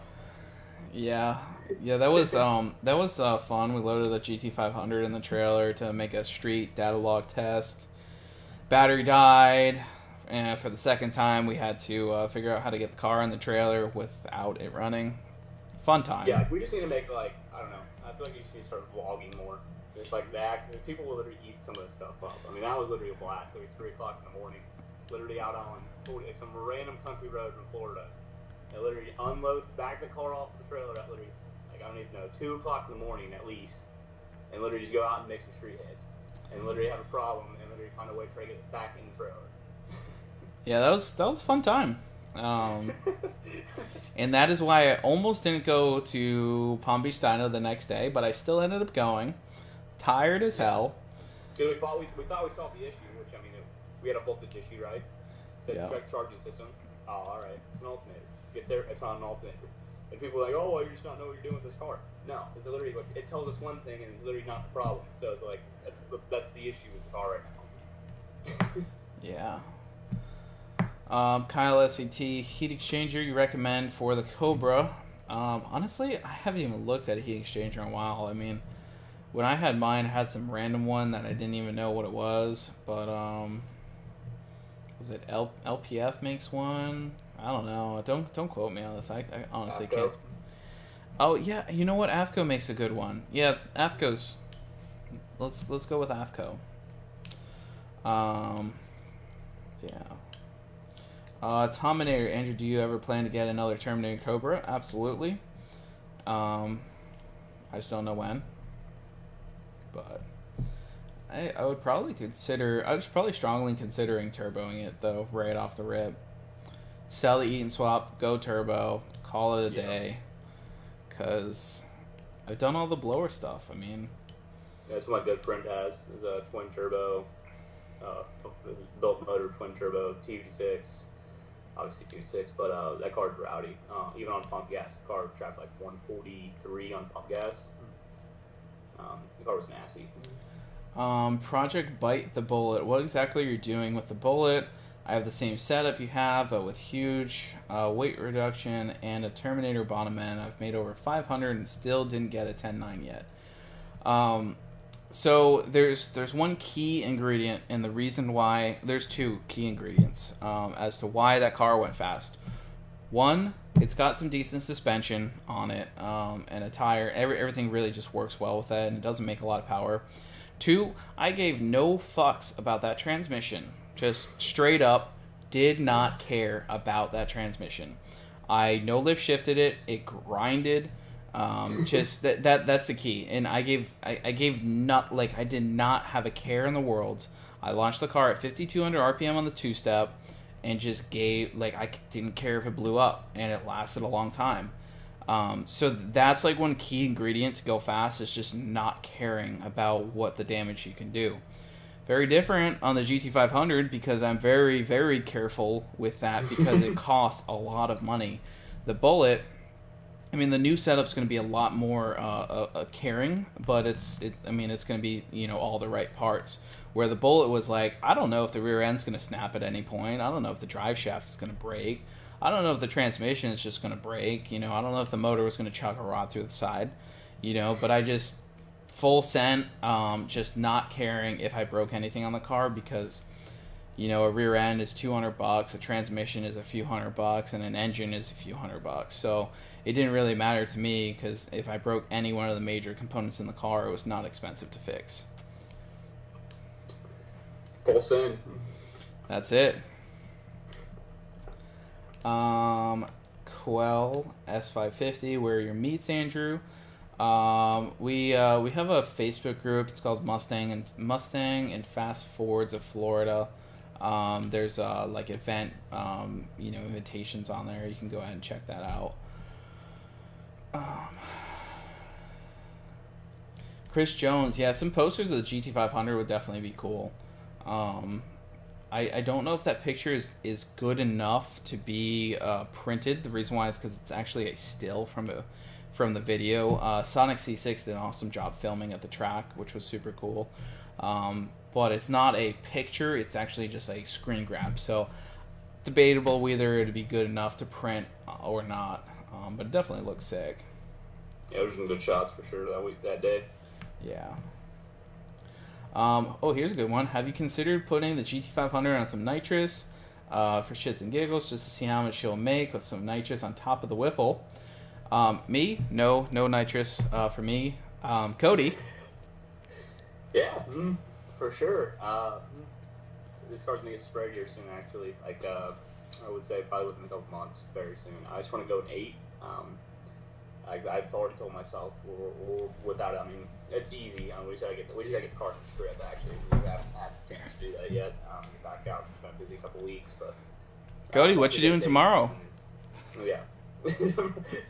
yeah, that was fun. We loaded the GT500 in the trailer to make a street data log test. Battery died, and for the second time, we had to figure out how to get the car in the trailer without it running. Fun time. Yeah, we just need to make, like, I don't know. I feel like you just need to start vlogging more. It's like that. People will literally eat some of this stuff up. I mean, that was literally a blast. It was 3 o'clock in the morning, literally out on some random country road in Florida. And literally back the car off the trailer at literally, like, I don't even know, 2 o'clock in the morning at least. And literally just go out and make some street hits. And literally have a problem and literally find a way to try to get it back in the trailer. Yeah, that was a fun time. And that is why I almost didn't go to Palm Beach Dyno the next day, but I still ended up going. Tired as hell. Because we thought we solved the issue, which, I mean, we had a voltage issue, right? It's a direct charging system. Oh, alright. It's an alternator. Get there, it's not an alternator. And people are like, oh, well, you just not know what you're doing with this car. No, it's literally, like, it tells us one thing, and it's literally not the problem. So it's like, that's the issue with the car right now. Yeah. Kyle SVT, heat exchanger you recommend for the Cobra. Honestly, I haven't even looked at a heat exchanger in a while. I mean, when I had mine, I had some random one that I didn't even know what it was. But, was it LPF makes one? I don't know. Don't quote me on this. I honestly can't. Oh, yeah. You know what? AFCO makes a good one. Yeah, AFCO's... Let's go with AFCO. Yeah. Terminator, Andrew, do you ever plan to get another Terminator Cobra? Absolutely. I just don't know when. But I would probably consider. I was probably strongly considering turboing it though, right off the rip. Sell the eat and swap, go turbo, call it a day. Cause I've done all the blower stuff. I mean, That's what my good friend has. Is a twin turbo, built motor twin turbo TV6. Obviously TV6, but that car's rowdy. Even on pump gas, the car trapped like 143 on pump gas. The car was nasty. Project Bite the Bullet. What exactly are you doing with the Bullet? I have the same setup you have, but with huge weight reduction and a Terminator bottom end. I've made over 500 and still didn't get a 10.9 yet. So there's one key ingredient, and the reason why there's two key ingredients as to why that car went fast. One, it's got some decent suspension on it, and a tire. Everything really just works well with it, and it doesn't make a lot of power. Two, I gave no fucks about that transmission. Just straight up, did not care about that transmission. I no lift shifted it. It grinded. Just that's the key. And I gave not, like, I did not have a care in the world. I launched the car at 5,200 RPM on the two-step, and just gave, like, I didn't care if it blew up, and it lasted a long time. So that's like one key ingredient to go fast, is just not caring about what the damage you can do. Very different on the GT500, because I'm very, very careful with that, because it costs a lot of money. The Bullet, I mean, the new setup's going to be a lot more caring, but it's going to be, you know, all the right parts. Where the Bullet was like, I don't know if the rear end's going to snap at any point. I don't know if the drive shaft is going to break. I don't know if the transmission is just going to break. You know, I don't know if the motor was going to chuck a rod through the side. You know, but I just full sent, just not caring if I broke anything on the car, because, you know, a rear end is $200, a transmission is a few $100, and an engine is a few $100. So it didn't really matter to me, because if I broke any one of the major components in the car, it was not expensive to fix. Full send. That's it. Quell S550, where are your meets, Andrew? We have a Facebook group. It's called Mustang and Fast Forwards of Florida. There's like event invitations on there. You can go ahead and check that out. Chris Jones, yeah, some posters of the GT500 would definitely be cool. I don't know if that picture is good enough to be printed. The reason why is because it's actually a still from the video. Sonic C6 did an awesome job filming at the track, which was super cool. But it's not a picture, it's actually just a screen grab. So debatable whether it'd be good enough to print or not. But it definitely looks sick. Yeah, there's some good shots for sure that day. Yeah. Here's a good one. Have you considered putting the GT500 on some nitrous for shits and giggles, just to see how much she'll make with some nitrous on top of the Whipple? Me? No nitrous for me. Cody? Yeah, for sure. This car's gonna get sprayed here soon, actually. Like, I would say probably within a couple months, very soon. I just want to go an 8. I've already told myself, without it, I mean, it's easy. We just gotta get the car stripped. Actually, we haven't had a chance to do that yet. Back out. It's been a busy couple weeks, but. Cody, what you doing tomorrow? Yeah,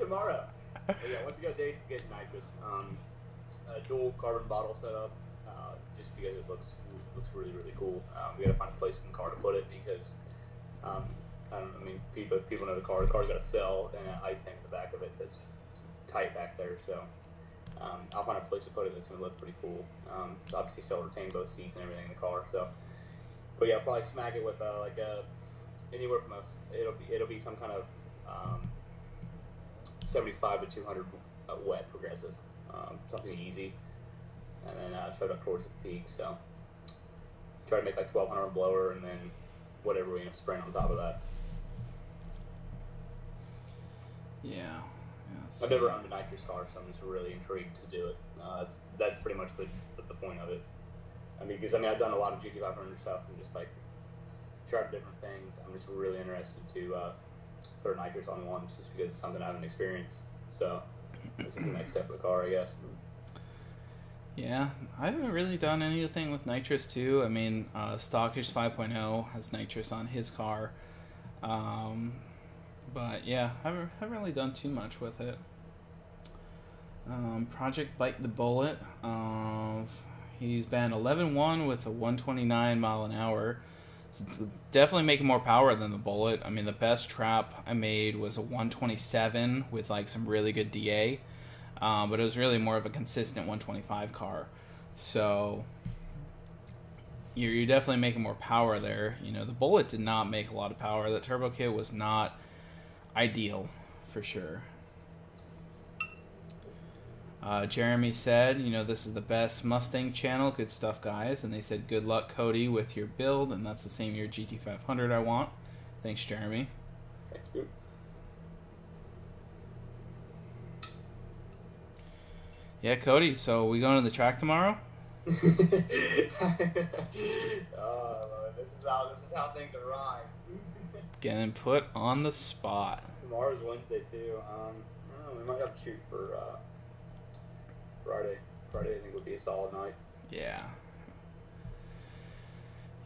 tomorrow. But yeah, once you guys get nitrous, a dual carbon bottle setup, just because it looks really, really cool. We gotta find a place in the car to put it, because people know the car's got a cell and an ice tank in the back of it, so it's tight back there. So I'll find a place to put it that's gonna look pretty cool. So obviously still retain both seats and everything in the car. So, but yeah, I'll probably smack it with anywhere from it'll be some kind of 75 to 200 wet progressive, something easy, and then showed up towards the peak. So try to make like 1200 on blower, and then whatever we end up spraying on top of that. Yeah. I've never owned a nitrous car, so I'm just really intrigued to do it. That's pretty much the point of it. I mean, because I've done a lot of GT500 stuff and just like tried different things. I'm just really interested to throw nitrous on one, just because it's something I haven't experienced. So this is the next step of the car, I guess. Yeah, I haven't really done anything with nitrous too. I mean, Stockish 5.0 has nitrous on his car. But yeah, I haven't really done too much with it. Project Bite the Bullet. He's been 11-1 with a 129 mile an hour. So it's definitely making more power than the Bullet. I mean, the best trap I made was a 127 with like some really good DA. But it was really more of a consistent 125 car. So you're definitely making more power there. You know, the Bullet did not make a lot of power. The turbo kit was not ideal for sure. Jeremy said, you know, this is the best Mustang channel. Good stuff, guys. And they said, good luck, Cody, with your build. And that's the same year GT500 I want. Thanks, Jeremy. Thank you. Yeah, Cody, so we going to the track tomorrow? This is how things arise. Getting put on the spot. Tomorrow's Wednesday too. I don't know, we might have to shoot for Friday. Friday I think would be a solid night. Yeah.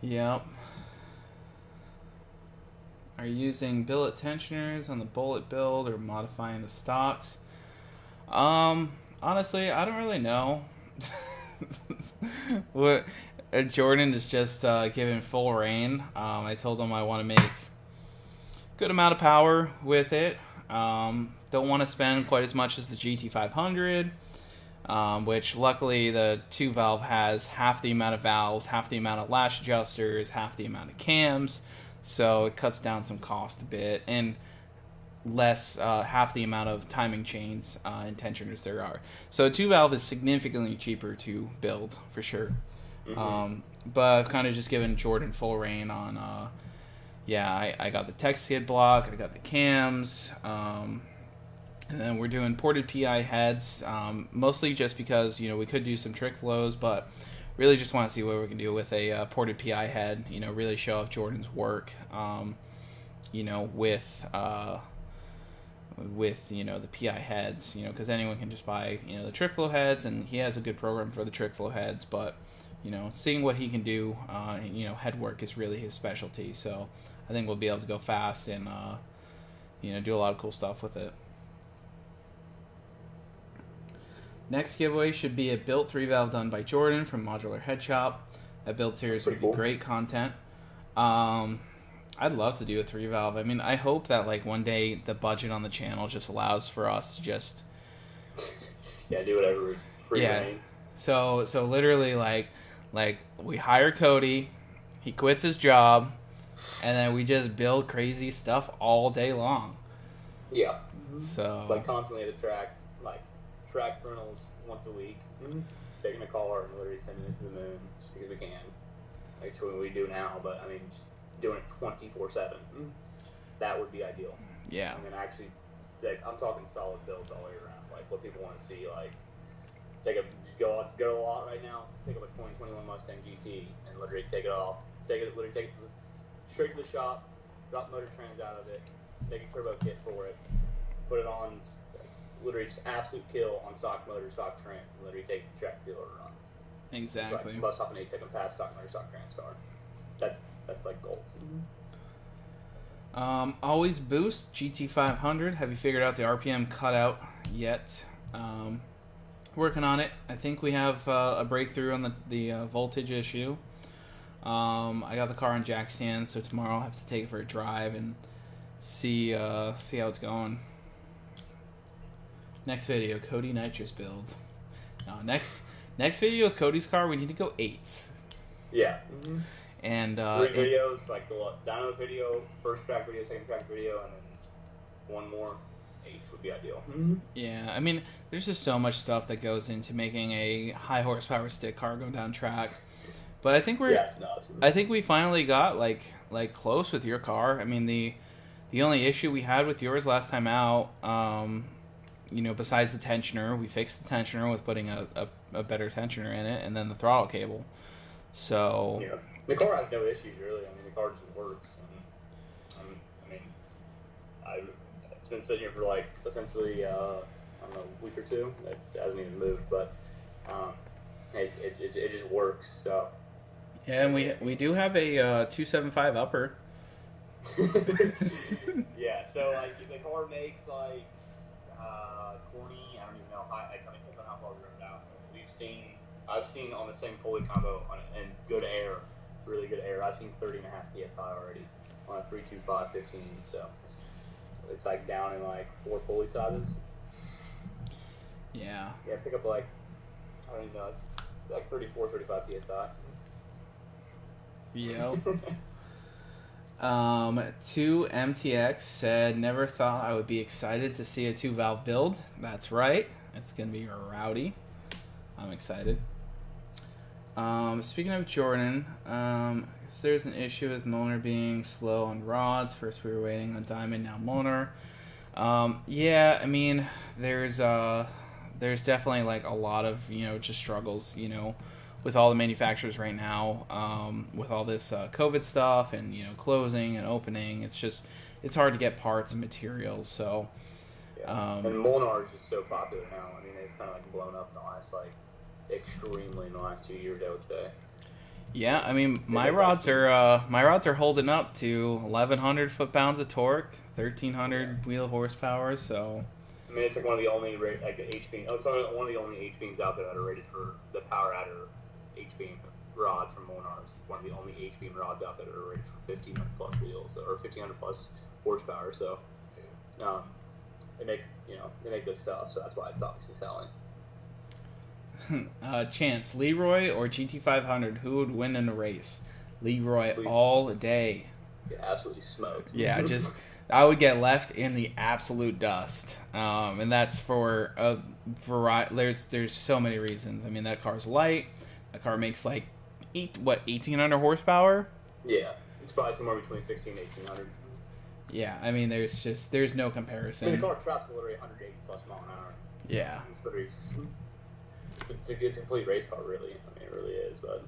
Yep. Are you using billet tensioners on the Bullet build or modifying the stocks? Honestly, I don't really know. What Jordan is just giving full reign. I told him I want to make good amount of power with it. Don't want to spend quite as much as the GT500. Which luckily the 2-valve has half the amount of valves, half the amount of lash adjusters, half the amount of cams, so it cuts down some cost a bit, and less half the amount of timing chains and tensioners there are. So 2-valve is significantly cheaper to build for sure. Mm-hmm. But I've kind of just given Jordan full reign on. I got the tech skid block, I got the cams. And then we're doing ported PI heads, mostly just because, you know, we could do some trick flows, but really just want to see what we can do with a ported PI head, you know, really show off Jordan's work, you know, with, you know, the PI heads, you know, because anyone can just buy, you know, the trick flow heads, and he has a good program for the trick flow heads, but, you know, seeing what he can do, you know, head work is really his specialty, so I think we'll be able to go fast and, you know, do a lot of cool stuff with it. Next giveaway should be a built 3-valve done by Jordan from Modular Head Shop. That build series would be great content. I'd love to do a 3-valve. I mean, I hope that like one day the budget on the channel just allows for us to just do whatever. Free reign. So literally like we hire Cody, he quits his job, and then we just build crazy stuff all day long. Yeah. So like constantly at the track, like track rentals once a week. Taking a car and literally sending it to the moon just because we can. Like what we do now, but I mean, just doing it 24/7. That would be ideal. Yeah. I mean, actually, like, I'm talking solid builds all the way around. Like what people want to see, like go a lot right now. Pick up a 2021 Mustang GT and literally take it off. Literally take it straight to the shop. Drop motor trans out of it. Make a turbo kit for it. Put it on. Literally just absolute kill on stock motor, stock trans, and literally take the track to it runs. Exactly. So bust off an 8-second pass, stock motor, stock trans car. That's like gold. Always boost GT500. Have you figured out the RPM cutout yet? Working on it. I think we have a breakthrough on the voltage issue. I got the car on jack stand, so tomorrow I'll have to take it for a drive and see how it's going. Next video, Cody nitrous build. No, next video with Cody's car, we need to go 8s. Yeah. And 3 videos, like the dyno video, first track video, second track video, and then one more. 8s would be ideal. Yeah, I mean, there's just so much stuff that goes into making a high horsepower stick car go down track. But I think it's nuts. I think we finally got like close with your car. I mean, the only issue we had with yours last time out, you know, besides the tensioner, we fixed the tensioner with putting a better tensioner in it, and then the throttle cable. So yeah, the car has no issues really. I mean, the car just works. It's been sitting here for like essentially I don't know, a week or two. It hasn't even moved, but it just works. So yeah, and we do have a 275 upper. Yeah, so like the car makes like 20. I don't even know. I mean, depends on how far we run it out. We've seen I've seen on the same pulley combo and good air, really good air. I've seen 30.5 psi already on a 325/15. So it's like down in like 4 pulley sizes. Yeah. Yeah, pick up like, I don't even know, it's like 34, 35 psi. Yep. 2MTX said, never thought I would be excited to see a 2-valve build. That's right. It's going to be rowdy. I'm excited. Speaking of Jordan, I guess there's an issue with Moner being slow on rods. First we were waiting on Diamond, now Moner. Yeah, I mean, there's definitely like a lot of, just struggles, with all the manufacturers right now, with all this COVID stuff and, closing and opening. It's hard to get parts and materials, so. Yeah. And Molnar is just so popular now. I mean, it's kind of like blown up in the last, like, extremely in the last 2 years, I would say. Yeah, I mean, my rods are holding up to 1,100 foot-pounds of torque, 1,300 wheel horsepower, so. I mean, it's like one of the only H-beam. Oh, it's one of the only H-beams out there that are rated for the power adder H-beam rod from Molnar. One of the only H-beam rods out there that are rated for 1,500 plus wheels or 1,500 plus horsepower. So, they make good stuff. So that's why it's obviously selling. Chance, Leroy or GT500, who would win in a race? Leroy all day. Yeah, absolutely smoked. Yeah, I would get left in the absolute dust, and that's for a variety. There's so many reasons. I mean, that car's light. That car makes like 1,800 horsepower. Yeah, it's probably somewhere between 1,600 and 1,800. Yeah, I mean, there's no comparison. I mean, the car traps literally 180 plus mile an hour. Yeah. It's literally it's a complete race car, really. I mean, it really is, but.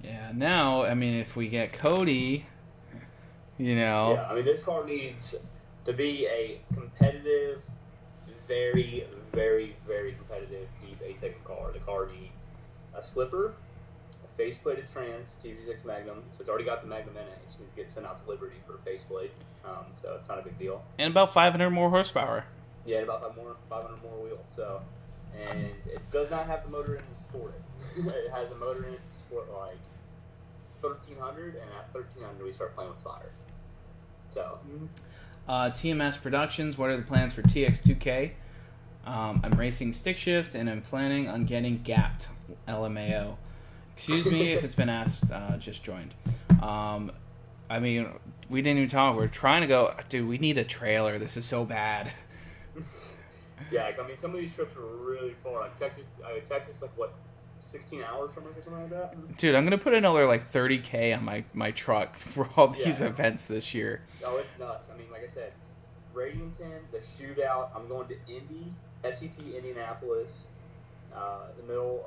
Yeah. Now, I mean, if we get Cody. Yeah, I mean, this car needs to be a competitive, very, very, very competitive deep A-segment car. The car needs a slipper, a faceplated trans TZ6 Magnum. So it's already got the Magnum in it. It just needs to get sent out to Liberty for a faceplate. So it's not a big deal. And about 500 more horsepower. Yeah, and about 500 more wheels. So, and it does not have the motor in to support it. It has a motor in it to support like 1,300, and at 1,300 we start playing with fire. So, TMS Productions, what are the plans for TX2K? I'm racing stick shift and I'm planning on getting gapped. LMAO. Excuse me if it's been asked, just joined. I mean, we didn't even talk. We're trying to go, dude, we need a trailer. This is so bad. Yeah, I mean, some of these trips are really far. Like Texas, like what, 16 hours from us or something like that? Dude, I'm going to put another like $30K on my truck for all these events this year. Oh, it's nuts. I mean, like I said, Bradenton, the shootout, I'm going to Indy, SET Indianapolis, the middle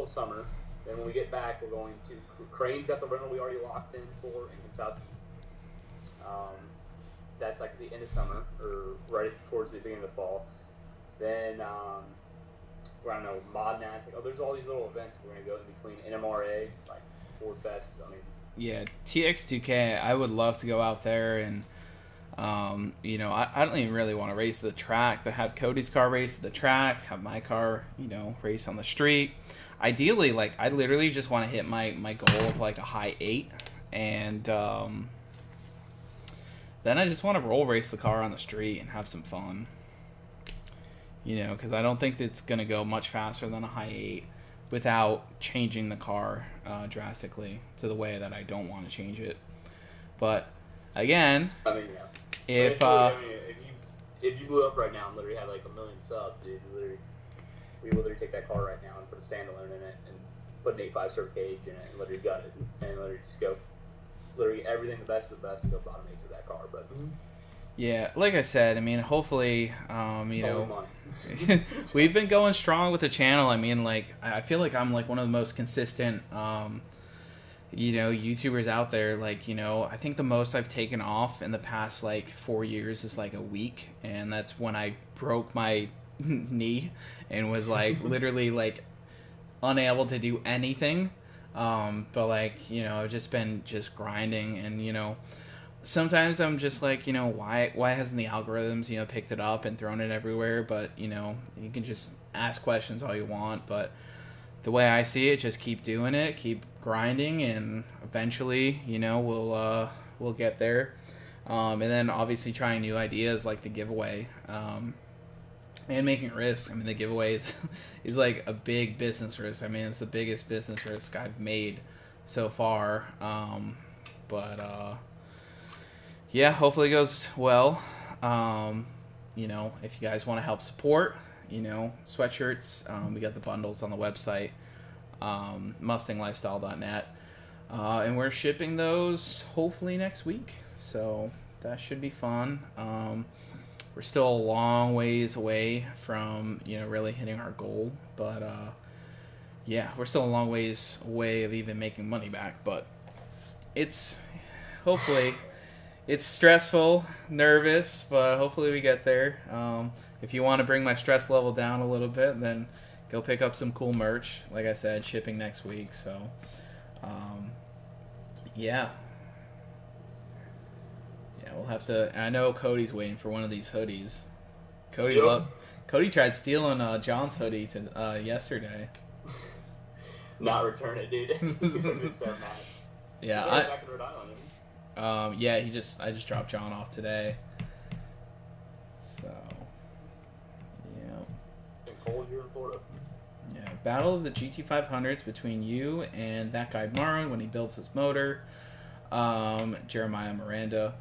of summer. Then when we get back, we're going to Crane's got the rental we already locked in for in Kentucky. That's like the end of summer or right towards the beginning of the fall. Then I don't know, Mod Nats. Like, there's all these little events we're gonna go in between NMRA, like Ford Fest. I mean, yeah, TX2K. I would love to go out there and. I don't even really want to race the track, but have Cody's car race the track, have my car, race on the street. Ideally, like, I literally just want to hit my goal of like a high 8, and then I just want to roll race the car on the street and have some fun. Because I don't think it's going to go much faster than a high 8 without changing the car drastically to the way that I don't want to change it. But again, I mean, yeah. If you blew up right now and literally had like 1 million subs, dude, we literally take that car right now and put a standalone in it and put an 8.5 serve cage in it and literally gut it and literally just go literally everything the best of the best and go bottom 8 to that car. But yeah, like I said, I mean, hopefully, we've been going strong with the channel. I mean, like, I feel like I'm like one of the most consistent YouTubers out there. Like, I think the most I've taken off in the past like 4 years is like a week, and that's when I broke my knee and was like literally like unable to do anything. But like, I've just been grinding, and sometimes I'm just like, why hasn't the algorithms picked it up and thrown it everywhere? But you can just ask questions all you want, but the way I see it, just keep doing it, keep grinding, and eventually, you know, we'll get there. And then obviously trying new ideas like the giveaway, and making risks. I mean, the giveaway is like a big business risk. I mean, it's the biggest business risk I've made so far. But yeah, hopefully it goes well. You know, if you guys want to help support, you know, sweatshirts, we got the bundles on the website, mustanglifestyle.net. And we're shipping those hopefully next week. So that should be fun. We're still a long ways away from, you know, really hitting our goal. But, yeah, we're still a long ways away of even making money back. But it's, hopefully, it's stressful, nervous, but hopefully we get there. If you want to bring my stress level down a little bit, then go pick up some cool merch. Like I said, shipping next week. So, yeah. Yeah, we'll have to. I know Cody's waiting for one of these hoodies. Cody tried stealing John's hoodie yesterday. Not return it, dude. It's so mad. Yeah, back in Rhode Island. yeah, I just dropped John off today. So, yeah. Been cold here in Florida. Yeah, battle of the GT500s between you and that guy Maron when he builds his motor. Jeremiah Miranda.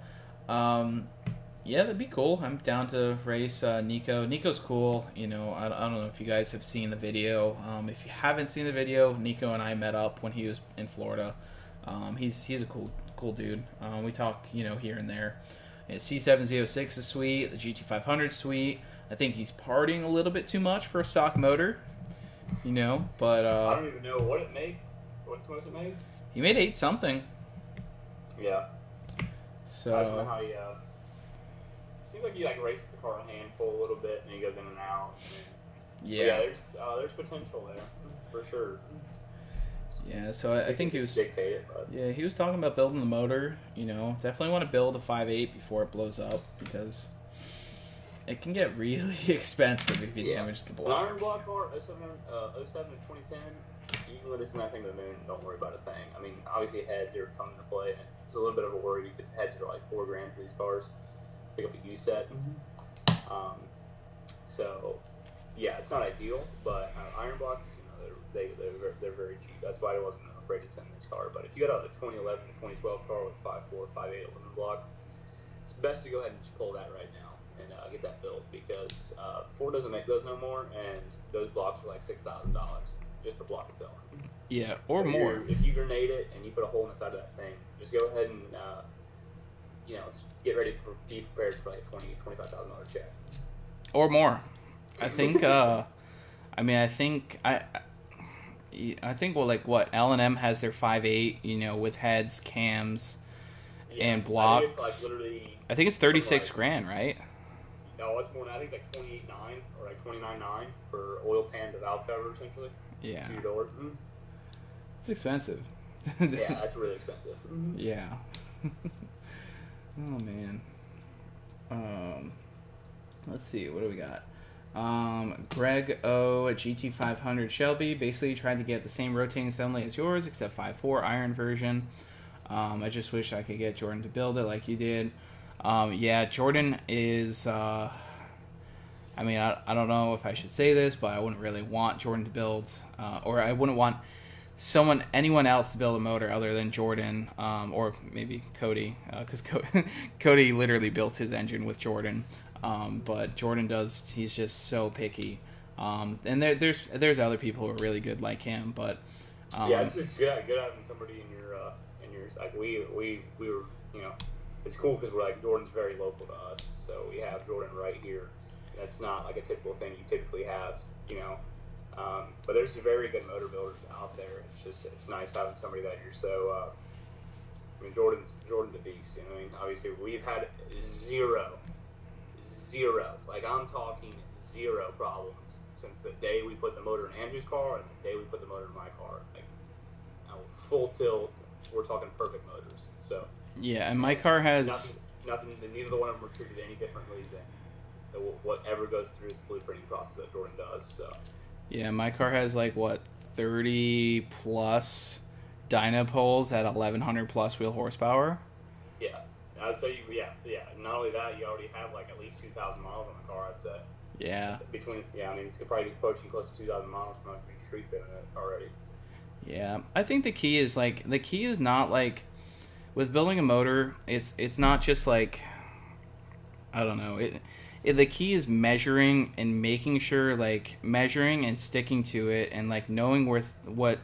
Yeah, that'd be cool. I'm down to race Nico. Nico's cool. You know, I don't know if you guys have seen the video. If you haven't seen the video, Nico and I met up when he was in Florida. He's a cool dude. We talk, you know, here and there. C706 is sweet. The GT500 is sweet. I think he's partying a little bit too much for a stock motor. You know, but I don't even know what it made. What it made? He made 8 something. Yeah. So. I just know how he. Seems like he like races the car a handful a little bit, and he goes in and out. Yeah. There's potential there for sure. Yeah, so I think he was. Dictate it, but. Yeah, he was talking about building the motor. You know, definitely want to build a 5.8 before it blows up because it can get really expensive if you damage the An block. iron block car, 07 to 2010, even when it's nothing to the moon, don't worry about a thing. I mean, obviously heads are coming into play, and it's a little bit of a worry because heads are like $4,000 for these cars. Pick up a U set. So, yeah, it's not ideal, but iron blocks, you know, they're very cheap. That's why I wasn't afraid to send this car. But if you got a 2011 to 2012 car with 5.4, 5.8 aluminum block, it's best to go ahead and just pull that right now and get that built because Ford doesn't make those no more, and those blocks are like $6,000 just the block itself. Yeah, or so more. If you grenade it and you put a hole in the side of that thing, just go ahead and you know, get ready to be prepared for like $25,000 check or more. I think. I think well, like what L&M has their 5.8, you know, with heads, cams, and blocks. I think it's 36 grand, right? No, it's more. I think like 28.9 or like 29.9 for oil pan to valve cover, essentially. Yeah. For your door. It's expensive. Yeah, that's really expensive. Yeah. Oh man. Let's see. What do we got? Greg O at GT500 Shelby basically tried to get the same rotating assembly as yours, except 5.4 iron version. I just wish I could get Jordan to build it like you did. Yeah, Jordan is. I mean, I don't know if I should say this, but I wouldn't really want Jordan to build, or I wouldn't want anyone else to build a motor other than Jordan, or maybe Cody, because Cody literally built his engine with Jordan. But Jordan he's just so picky. And there's other people who are really good like him, but yeah, it's just good having somebody in your like we were, you know, it's cool because we're like Jordan's very local to us, so we have Jordan right here. That's not like a typical thing you typically have, you know. But there's very good motor builders out there. It's nice having somebody that you're so. I mean, Jordan's a beast. You know, I mean, obviously we've had zero, like I'm talking zero problems since the day we put the motor in Andrew's car and the day we put the motor in my car. Like full tilt, we're talking perfect motors. So yeah, and my car has nothing. Neither one of them were treated any differently than whatever goes through the blueprinting process that Jordan does. So Yeah, my car has like what 30 plus dyno poles at 1100 plus wheel horsepower. Yeah. So yeah. Not only that, you already have like at least 2,000 miles on the car. I'd say. Yeah. I mean, it's probably approaching close to 2,000 miles from being street fitting it already. Yeah, I think the key is not like with building a motor. It's not just like, I don't know. The key is measuring and making sure, like measuring and sticking to it, and like knowing what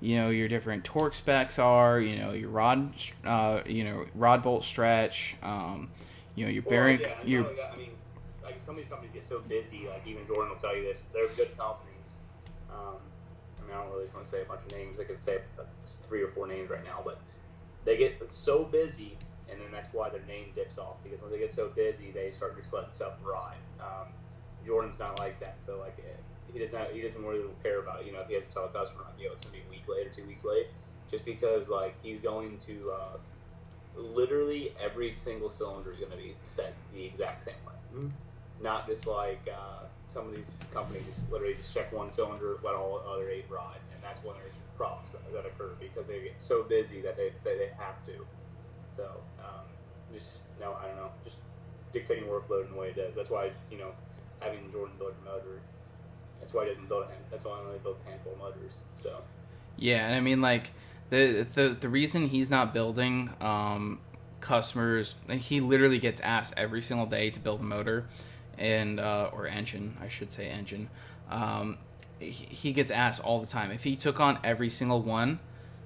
your different torque specs are. Your rod bolt stretch. Your bearing. Well, yeah, I mean, like some of these companies get so busy. Like even Jordan will tell you this. They're good companies. I mean, I don't really want to say a bunch of names. I could say 3 or 4 names right now, but they get so busy, and then that's why their name dips off, because when they get so busy, they start just letting stuff ride. Jordan's not like that, so like he doesn't really care about it. If he has to tell a customer like, it's gonna be a week late or 2 weeks late, just because like he's going to literally every single cylinder is gonna be set the exact same way. Mm-hmm. Not just like some of these companies literally just check one cylinder, let all the other 8 ride, and that's when there's problems that occur because they get so busy that they have to. So I don't know, just dictating workload in the way it does. That's why having Jordan build a motor. That's why he doesn't build that's why he only builds a handful of motors. So. Yeah, and I mean like the reason he's not building customers, he literally gets asked every single day to build a motor. And or engine, I should say engine. He gets asked all the time. If he took on every single one,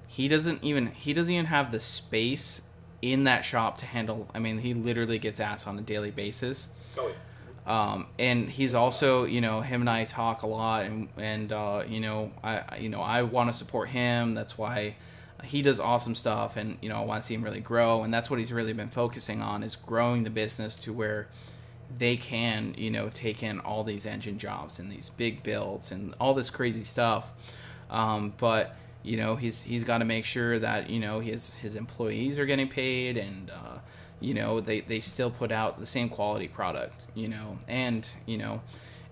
he doesn't even have the space in that shop to handle. I mean, he literally gets asked on a daily basis. Oh yeah. And he's also, him and I talk a lot, and I want to support him. That's why he does awesome stuff, and I want to see him really grow. And that's what he's really been focusing on, is growing the business to where they can, take in all these engine jobs and these big builds and all this crazy stuff. But he's got to make sure that his employees are getting paid, and they still put out the same quality product. And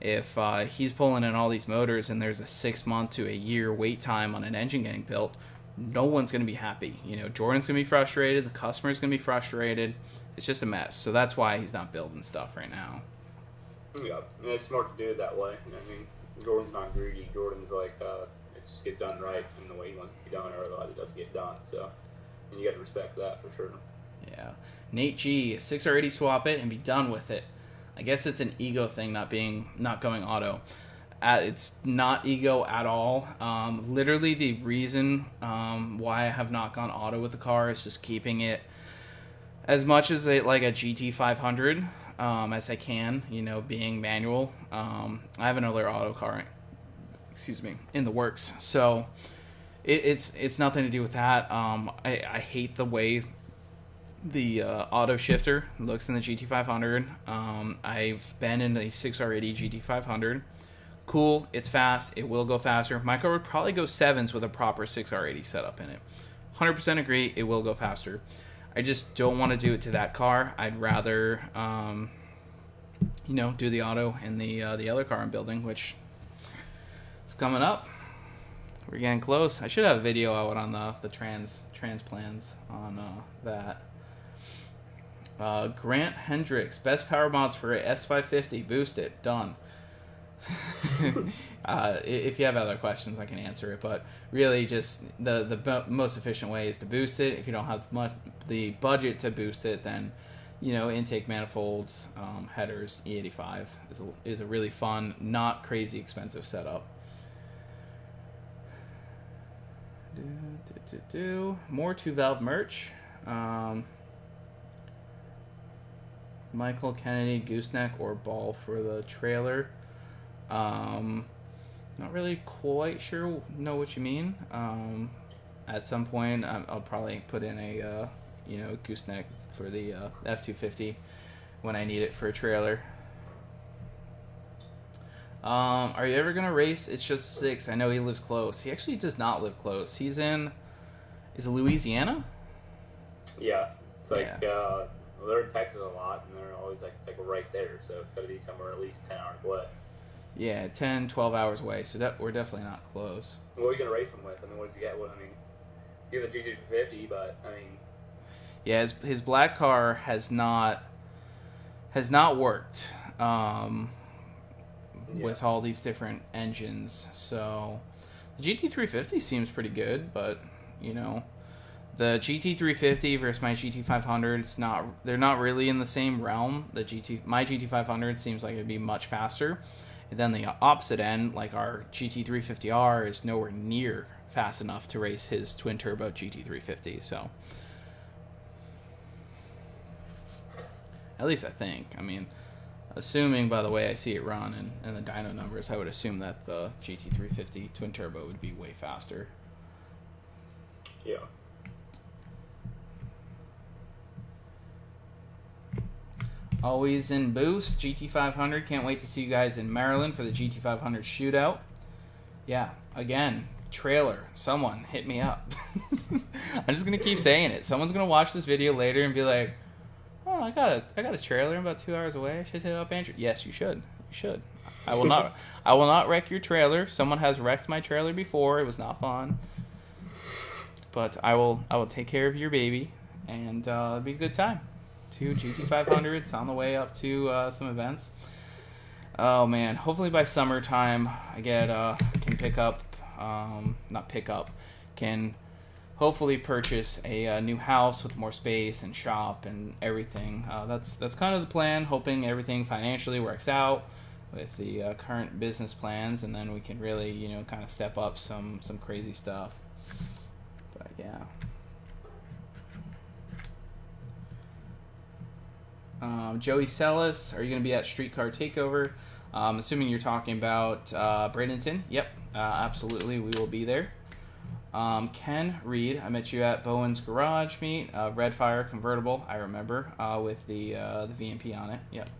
if he's pulling in all these motors and there's a 6 month to a year wait time on an engine getting built, no one's going to be happy. Jordan's going to be frustrated. The customer's going to be frustrated. It's just a mess. So that's why he's not building stuff right now. Yeah, and it's smart to do it that way. I mean, Jordan's not greedy. Jordan's like, it just gets done right in the way he wants it to be done, or otherwise it doesn't get done. So, and you got to respect that for sure. Yeah. Nate G, 6R80 swap it and be done with it. I guess it's an ego thing, not going auto. It's not ego at all. Literally the reason why I have not gone auto with the car is just keeping it as much as like a GT500 as I can, being manual. I have another auto car, in the works. So it's nothing to do with that. I hate the way the auto shifter looks in the GT500. I've been in the 6R80 GT500. Cool, it's fast, it will go faster. My car would probably go 7s with a proper 6R80 setup in it. 100% agree, it will go faster. I just don't want to do it to that car. I'd rather, do the auto in the other car I'm building, which is coming up. We're getting close. I should have a video out on the trans plans on that. Grant Hendricks, best power mods for a S550, boost it, done. If you have other questions, I can answer it, but really just the most efficient way is to boost it. If you don't have the budget to boost it, then intake manifolds, headers, E85 is a really fun, not crazy expensive setup. More 2-valve merch. Michael Kennedy, gooseneck or ball for the trailer. Not really quite sure know what you mean. At some point I'll probably put in a gooseneck for the F250 when I need it for a trailer. Are you ever gonna race? It's just 6. I know he lives close. He actually does not live close. He's in, is it Louisiana? Yeah, it's like they're in Texas a lot, and they're always like it's like right there, so it's got to be somewhere at least 10 hours away. Yeah, 10, 12 hours away, so we're definitely not close. What are you gonna race him with? I mean, what did you get? You have a GT500, but I mean, yeah, his black car has not worked with all these different engines. So the GT350 seems pretty good, but you know, the GT350 versus my GT500, they're not really in the same realm. My GT500 seems like it'd be much faster. And then the opposite end, like our GT350R, is nowhere near fast enough to race his twin turbo GT350. So at least I think. I mean, assuming by the way I see it run and the dyno numbers, I would assume that the GT350 twin turbo would be way faster. Yeah. Always in boost, GT500. Can't wait to see you guys in Maryland for the GT500 shootout. Yeah, again, trailer. Someone hit me up. I'm just gonna keep saying it. Someone's gonna watch this video later and be like, "Oh, I got a trailer about 2 hours away. I should hit up Andrew." Yes, you should. You should. I will not wreck your trailer. Someone has wrecked my trailer before. It was not fun. But I will take care of your baby, and it'll be a good time. 2 GT500s on the way up to some events. Oh man, hopefully by summertime I can hopefully purchase a new house with more space and shop and everything. That's kind of the plan, hoping everything financially works out with the current business plans, and then we can really, you know, kind of step up some crazy stuff. But yeah. Joey Sellis, are you going to be at Streetcar Takeover? Assuming you're talking about Bradenton. Yep, absolutely, we will be there. Ken Reed, I met you at Bowen's Garage Meet. Red Fire convertible, I remember, with the VMP on it. Yep.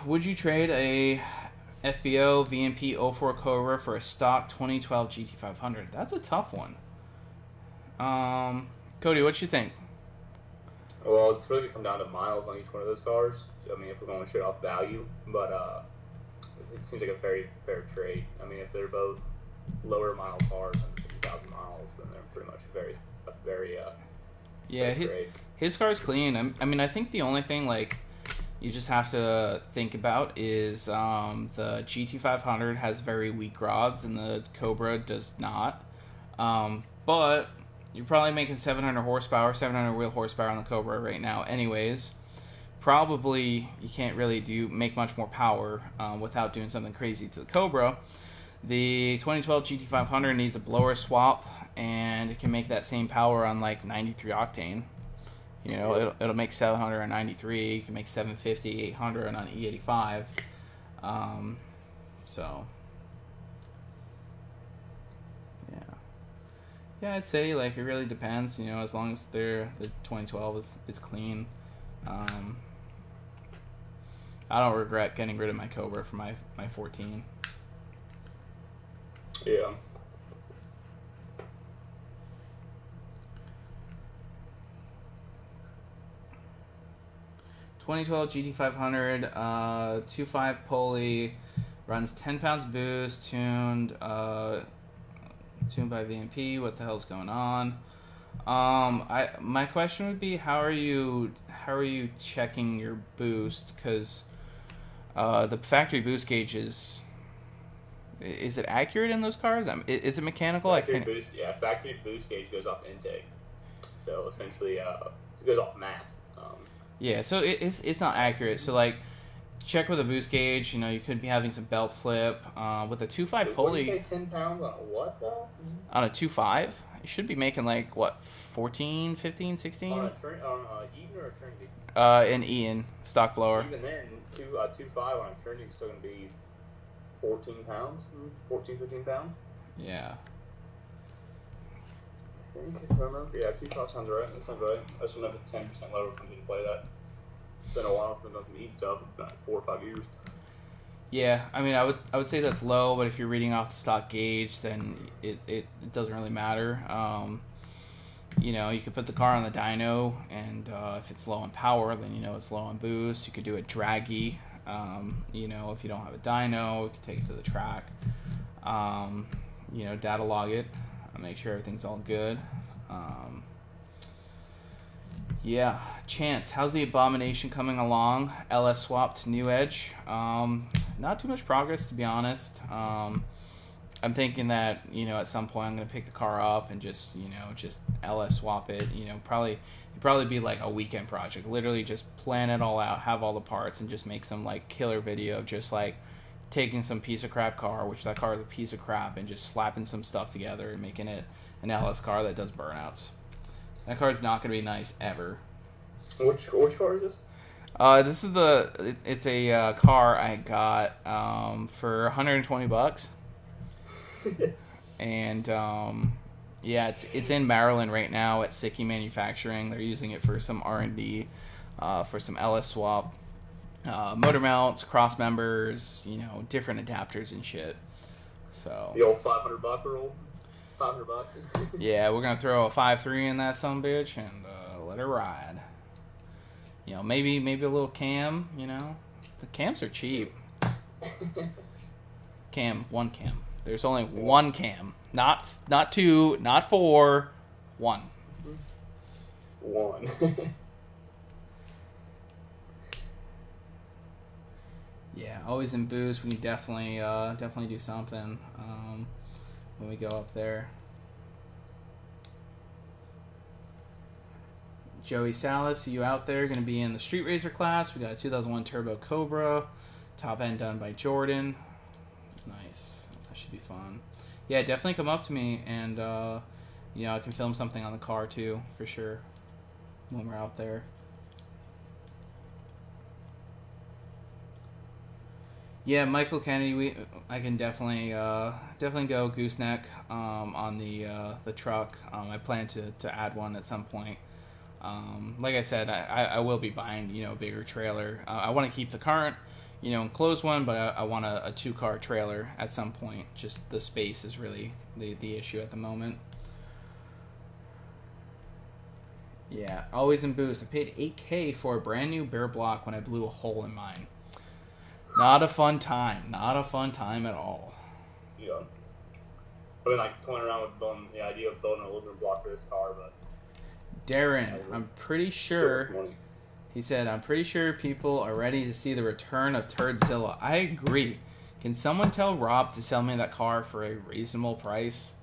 Would you trade a FBO VMP 04 Cobra for a stock 2012 GT500? That's a tough one. Cody, what you think? Well, it's really going to come down to miles on each one of those cars. I mean, if we're going to trade off value, but it seems like a very fair trade. I mean, if they're both lower mile cars under 50,000 miles, then they're pretty much very yeah. His car's clean. I mean, I think the only thing like you just have to think about is the GT500 has very weak rods and the Cobra does not. But you're probably making 700 wheel horsepower on the Cobra right now anyways. Probably you can't really make much more power without doing something crazy to the Cobra. The 2012 GT500 needs a blower swap, and it can make that same power on like 93 octane. You know, it'll make 700 on 93. You can make 750, 800 on E85. So yeah, I'd say like it really depends. You know, as long as the 2012 is clean. I don't regret getting rid of my Cobra for my 14. Yeah. $2012 GT500, 2.5 pulley, runs 10 pounds boost, tuned by VMP. What the hell's going on? My question would be, how are you checking your boost? Because the factory boost gauge is it accurate in those cars? Is it mechanical? Factory boost gauge goes off intake, so essentially it goes off math. Yeah, so it's not accurate. So like, check with a boost gauge. You know, you could be having some belt slip with a 2.5 pulley. What did you say, 10 pounds on a what though? On a 2.5, you should be making like what, 14, 15, 16? On Eaton or a Trinity? An Ian stock blower. Even then, 2.5 on a Trinity is still going to be 14 pounds, 15 pounds. Yeah. I think if I remember, yeah, 2.5 sounds right. That sounds right. I just remember 10% lower if we didn't play that. It's been a while since I've done some Eat stuff. It's been 4 or 5 years. Yeah, I mean, I would say that's low, but if you're reading off the stock gauge, then it doesn't really matter. You know, you could put the car on the dyno, and if it's low on power, then you know it's low on boost. You could do a draggy You know, if you don't have a dyno, you can take it to the track. You know, data log it, make sure everything's all good. Yeah, Chance, how's the Abomination coming along? LS swap to New Edge. Not too much progress, to be honest. I'm thinking that, you know, at some point I'm going to pick the car up and just, you know, just LS swap it. You know, it'd probably be like a weekend project. Literally just plan it all out, have all the parts, and just make some like killer video of just like taking some piece of crap car, which that car is a piece of crap, and just slapping some stuff together and making it an LS car that does burnouts. That car is not going to be nice ever. Which car is this? This is it's a car I got for $120. And yeah, it's in Maryland right now at Sicky Manufacturing. They're using it for some R&D, for some LS swap, motor mounts, cross members, you know, different adapters and shit. So the old $500 rule. $500. Yeah, we're gonna throw a 5.3 in that sumbitch and let her ride. You know, maybe a little cam. You know, the cams are cheap. One cam. There's only one cam, not two, not four, one. One. Yeah, always in boost. We can definitely do something when we go up there. Joey Salas, see you out there. Going to be in the Street Racer class. We got a 2001 Turbo Cobra, top end done by Jordan. Nice. That should be fun. Yeah, definitely come up to me and you know, I can film something on the car too, for sure, when we're out there. Yeah, Michael Kennedy, I can definitely go gooseneck on the truck. I plan to add one at some point. Like I said, I will be buying, you know, a bigger trailer. I want to keep the current, you know, enclosed one, but I want a 2-car trailer at some point. Just the space is really the issue at the moment. Yeah, always in boost. I paid $8K for a brand new bare block when I blew a hole in mine. Not a fun time. Not a fun time at all. Yeah. I've been like toying around with the idea of building an aluminum block for this car, but Darren, I'm pretty sure. He said, I'm pretty sure people are ready to see the return of Turdzilla. I agree. Can someone tell Rob to sell me that car for a reasonable price?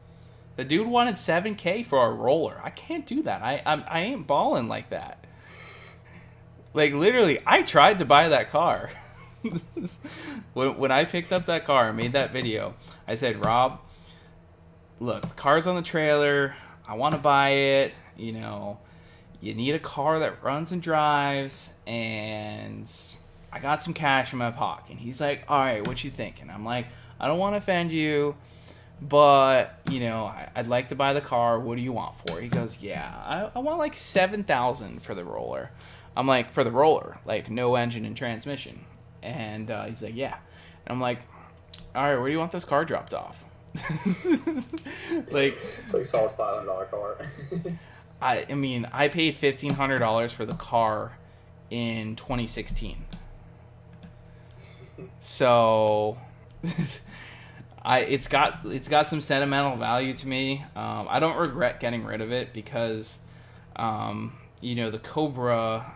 The dude wanted $7K for a roller. I can't do that. I ain't balling like that. Like, literally, I tried to buy that car. When I picked up that car and made that video, I said, Rob, look, the car's on the trailer. I want to buy it. You know, you need a car that runs and drives, and I got some cash in my pocket. And he's like, all right, what you thinking? I'm like, I don't want to offend you, but, you know, I'd like to buy the car. What do you want for it? He goes, yeah, I want like $7,000 for the roller. I'm like, for the roller, like no engine and transmission. And he's like, yeah. And I'm like, all right, where do you want this car dropped off? Like, it's like a solid $500 car. I mean, I paid $1,500 for the car in 2016. So it's got some sentimental value to me. I don't regret getting rid of it because you know, the Cobra,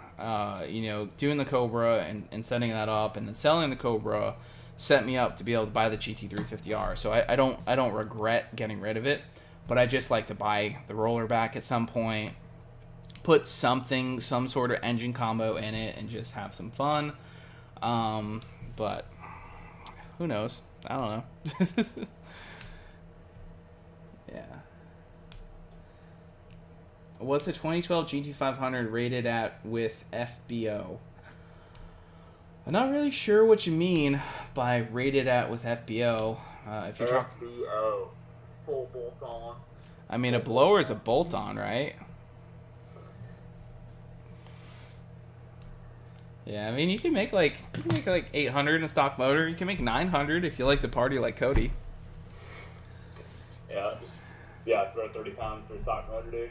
you know, doing the Cobra and setting that up and then selling the Cobra set me up to be able to buy the GT350R. So I don't regret getting rid of it, but I just like to buy the roller back at some point, put some sort of engine combo in it, and just have some fun. But who knows? I don't know. Yeah. What's a 2012 GT500 rated at with FBO? I'm not really sure what you mean by rated at with FBO. If you're talking FBO, full bolt on. I mean, a blower is a bolt on, right? Yeah, I mean, you can make like 800 in a stock motor. You can make 900 if you like to party like Cody. Yeah, throw 30 pounds through a stock motor, dude.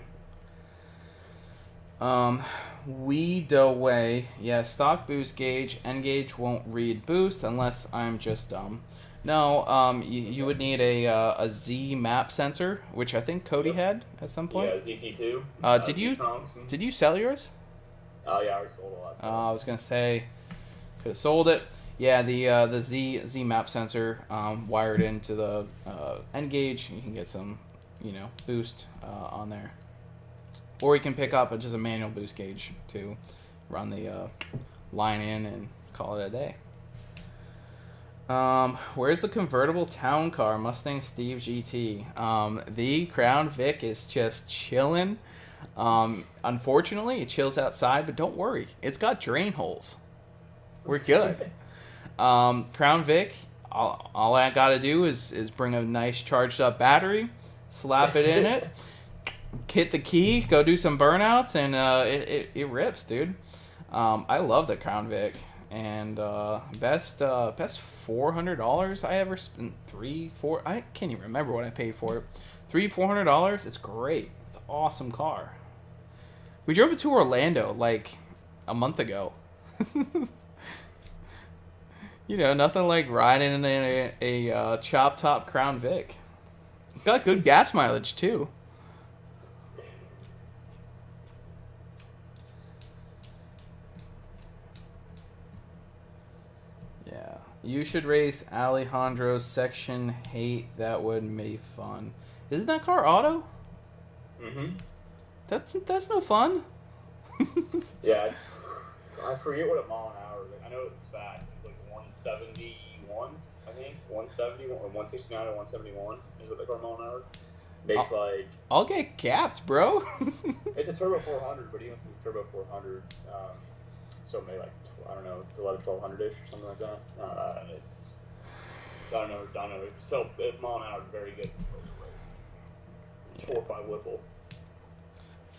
weed away. Yeah, stock boost gauge. N gauge won't read boost unless I'm just dumb. No, you would need a Z map sensor, which I think Cody had at some point. Yeah, ZT2. Did you sell yours? Oh yeah, I already sold a lot. I was gonna say, could have sold it. Yeah, the Z map sensor wired into the N gauge. You can get some, boost on there, or you can pick up just a manual boost gauge to run the line in and call it a day. Where's the convertible town car? Mustang Steve GT. The Crown Vic is just chilling. Unfortunately, it chills outside, but don't worry. It's got drain holes. We're good. Crown Vic, all I gotta do is bring a nice charged up battery, slap it in it, hit the key, go do some burnouts, and it rips, dude. I love the Crown Vic. And best $400 I ever spent. I can't even remember what I paid for it. $400. It's great. It's an awesome car. We drove it to Orlando like a month ago. Nothing like riding in a chop top Crown Vic. Got good gas mileage too. You should race Alejandro's section hate. That would be fun. Isn't that car auto? Mm-hmm. That's no fun. Yeah, I forget what a mile an hour is. I know it's fast. It's like 171, I think. 170 or 169 or 171 is what they call mile an hour. Makes I'll get capped, bro. It's a turbo 400, but even with the turbo 400, so maybe like, I don't know, 1200-ish or something like that. I don't know. So mile an hour is very good for the race. 4.5 Whipple.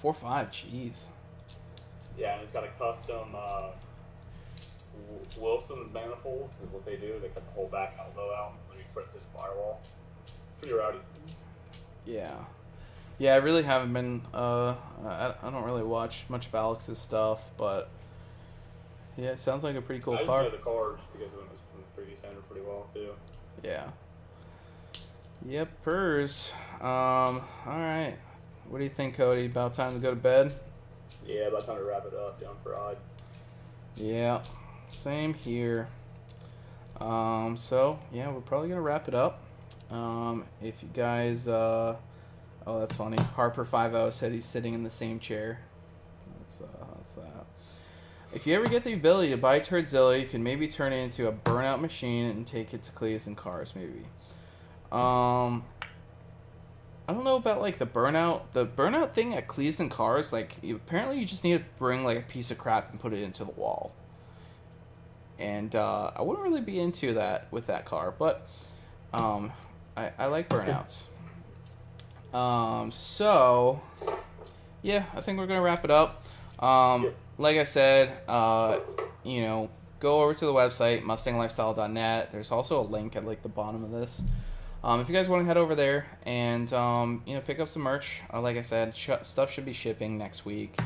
4.5, jeez. Yeah, and it's got a custom Wilson's manifolds is what they do. They cut the whole back elbow out and let me put this firewall. Pretty rowdy. Yeah. Yeah, I really haven't been, I don't really watch much of Alex's stuff, but yeah, it sounds like a pretty cool car. I just know the car just because it was from the previous owner pretty well, too. Yeah. Yep, purrs. Alright. What do you think, Cody? About time to go to bed? Yeah, about time to wrap it up, down fried. Yeah, same here. So, yeah, we're probably going to wrap it up. If you guys, oh, that's funny. Harper50 said he's sitting in the same chair. That's that. If you ever get the ability to buy Turdzilla, you can maybe turn it into a burnout machine and take it to Cleese and Cars, maybe. I don't know about, like, the burnout thing at Cleese and Cars, like, apparently you just need to bring, like, a piece of crap and put it into the wall. And, I wouldn't really be into that with that car, but, I like burnouts. So, yeah, I think we're going to wrap it up. Like I said, go over to the website, mustanglifestyle.net. There's also a link at, like, the bottom of this. If you guys want to head over there and, pick up some merch, like I said, stuff should be shipping next week.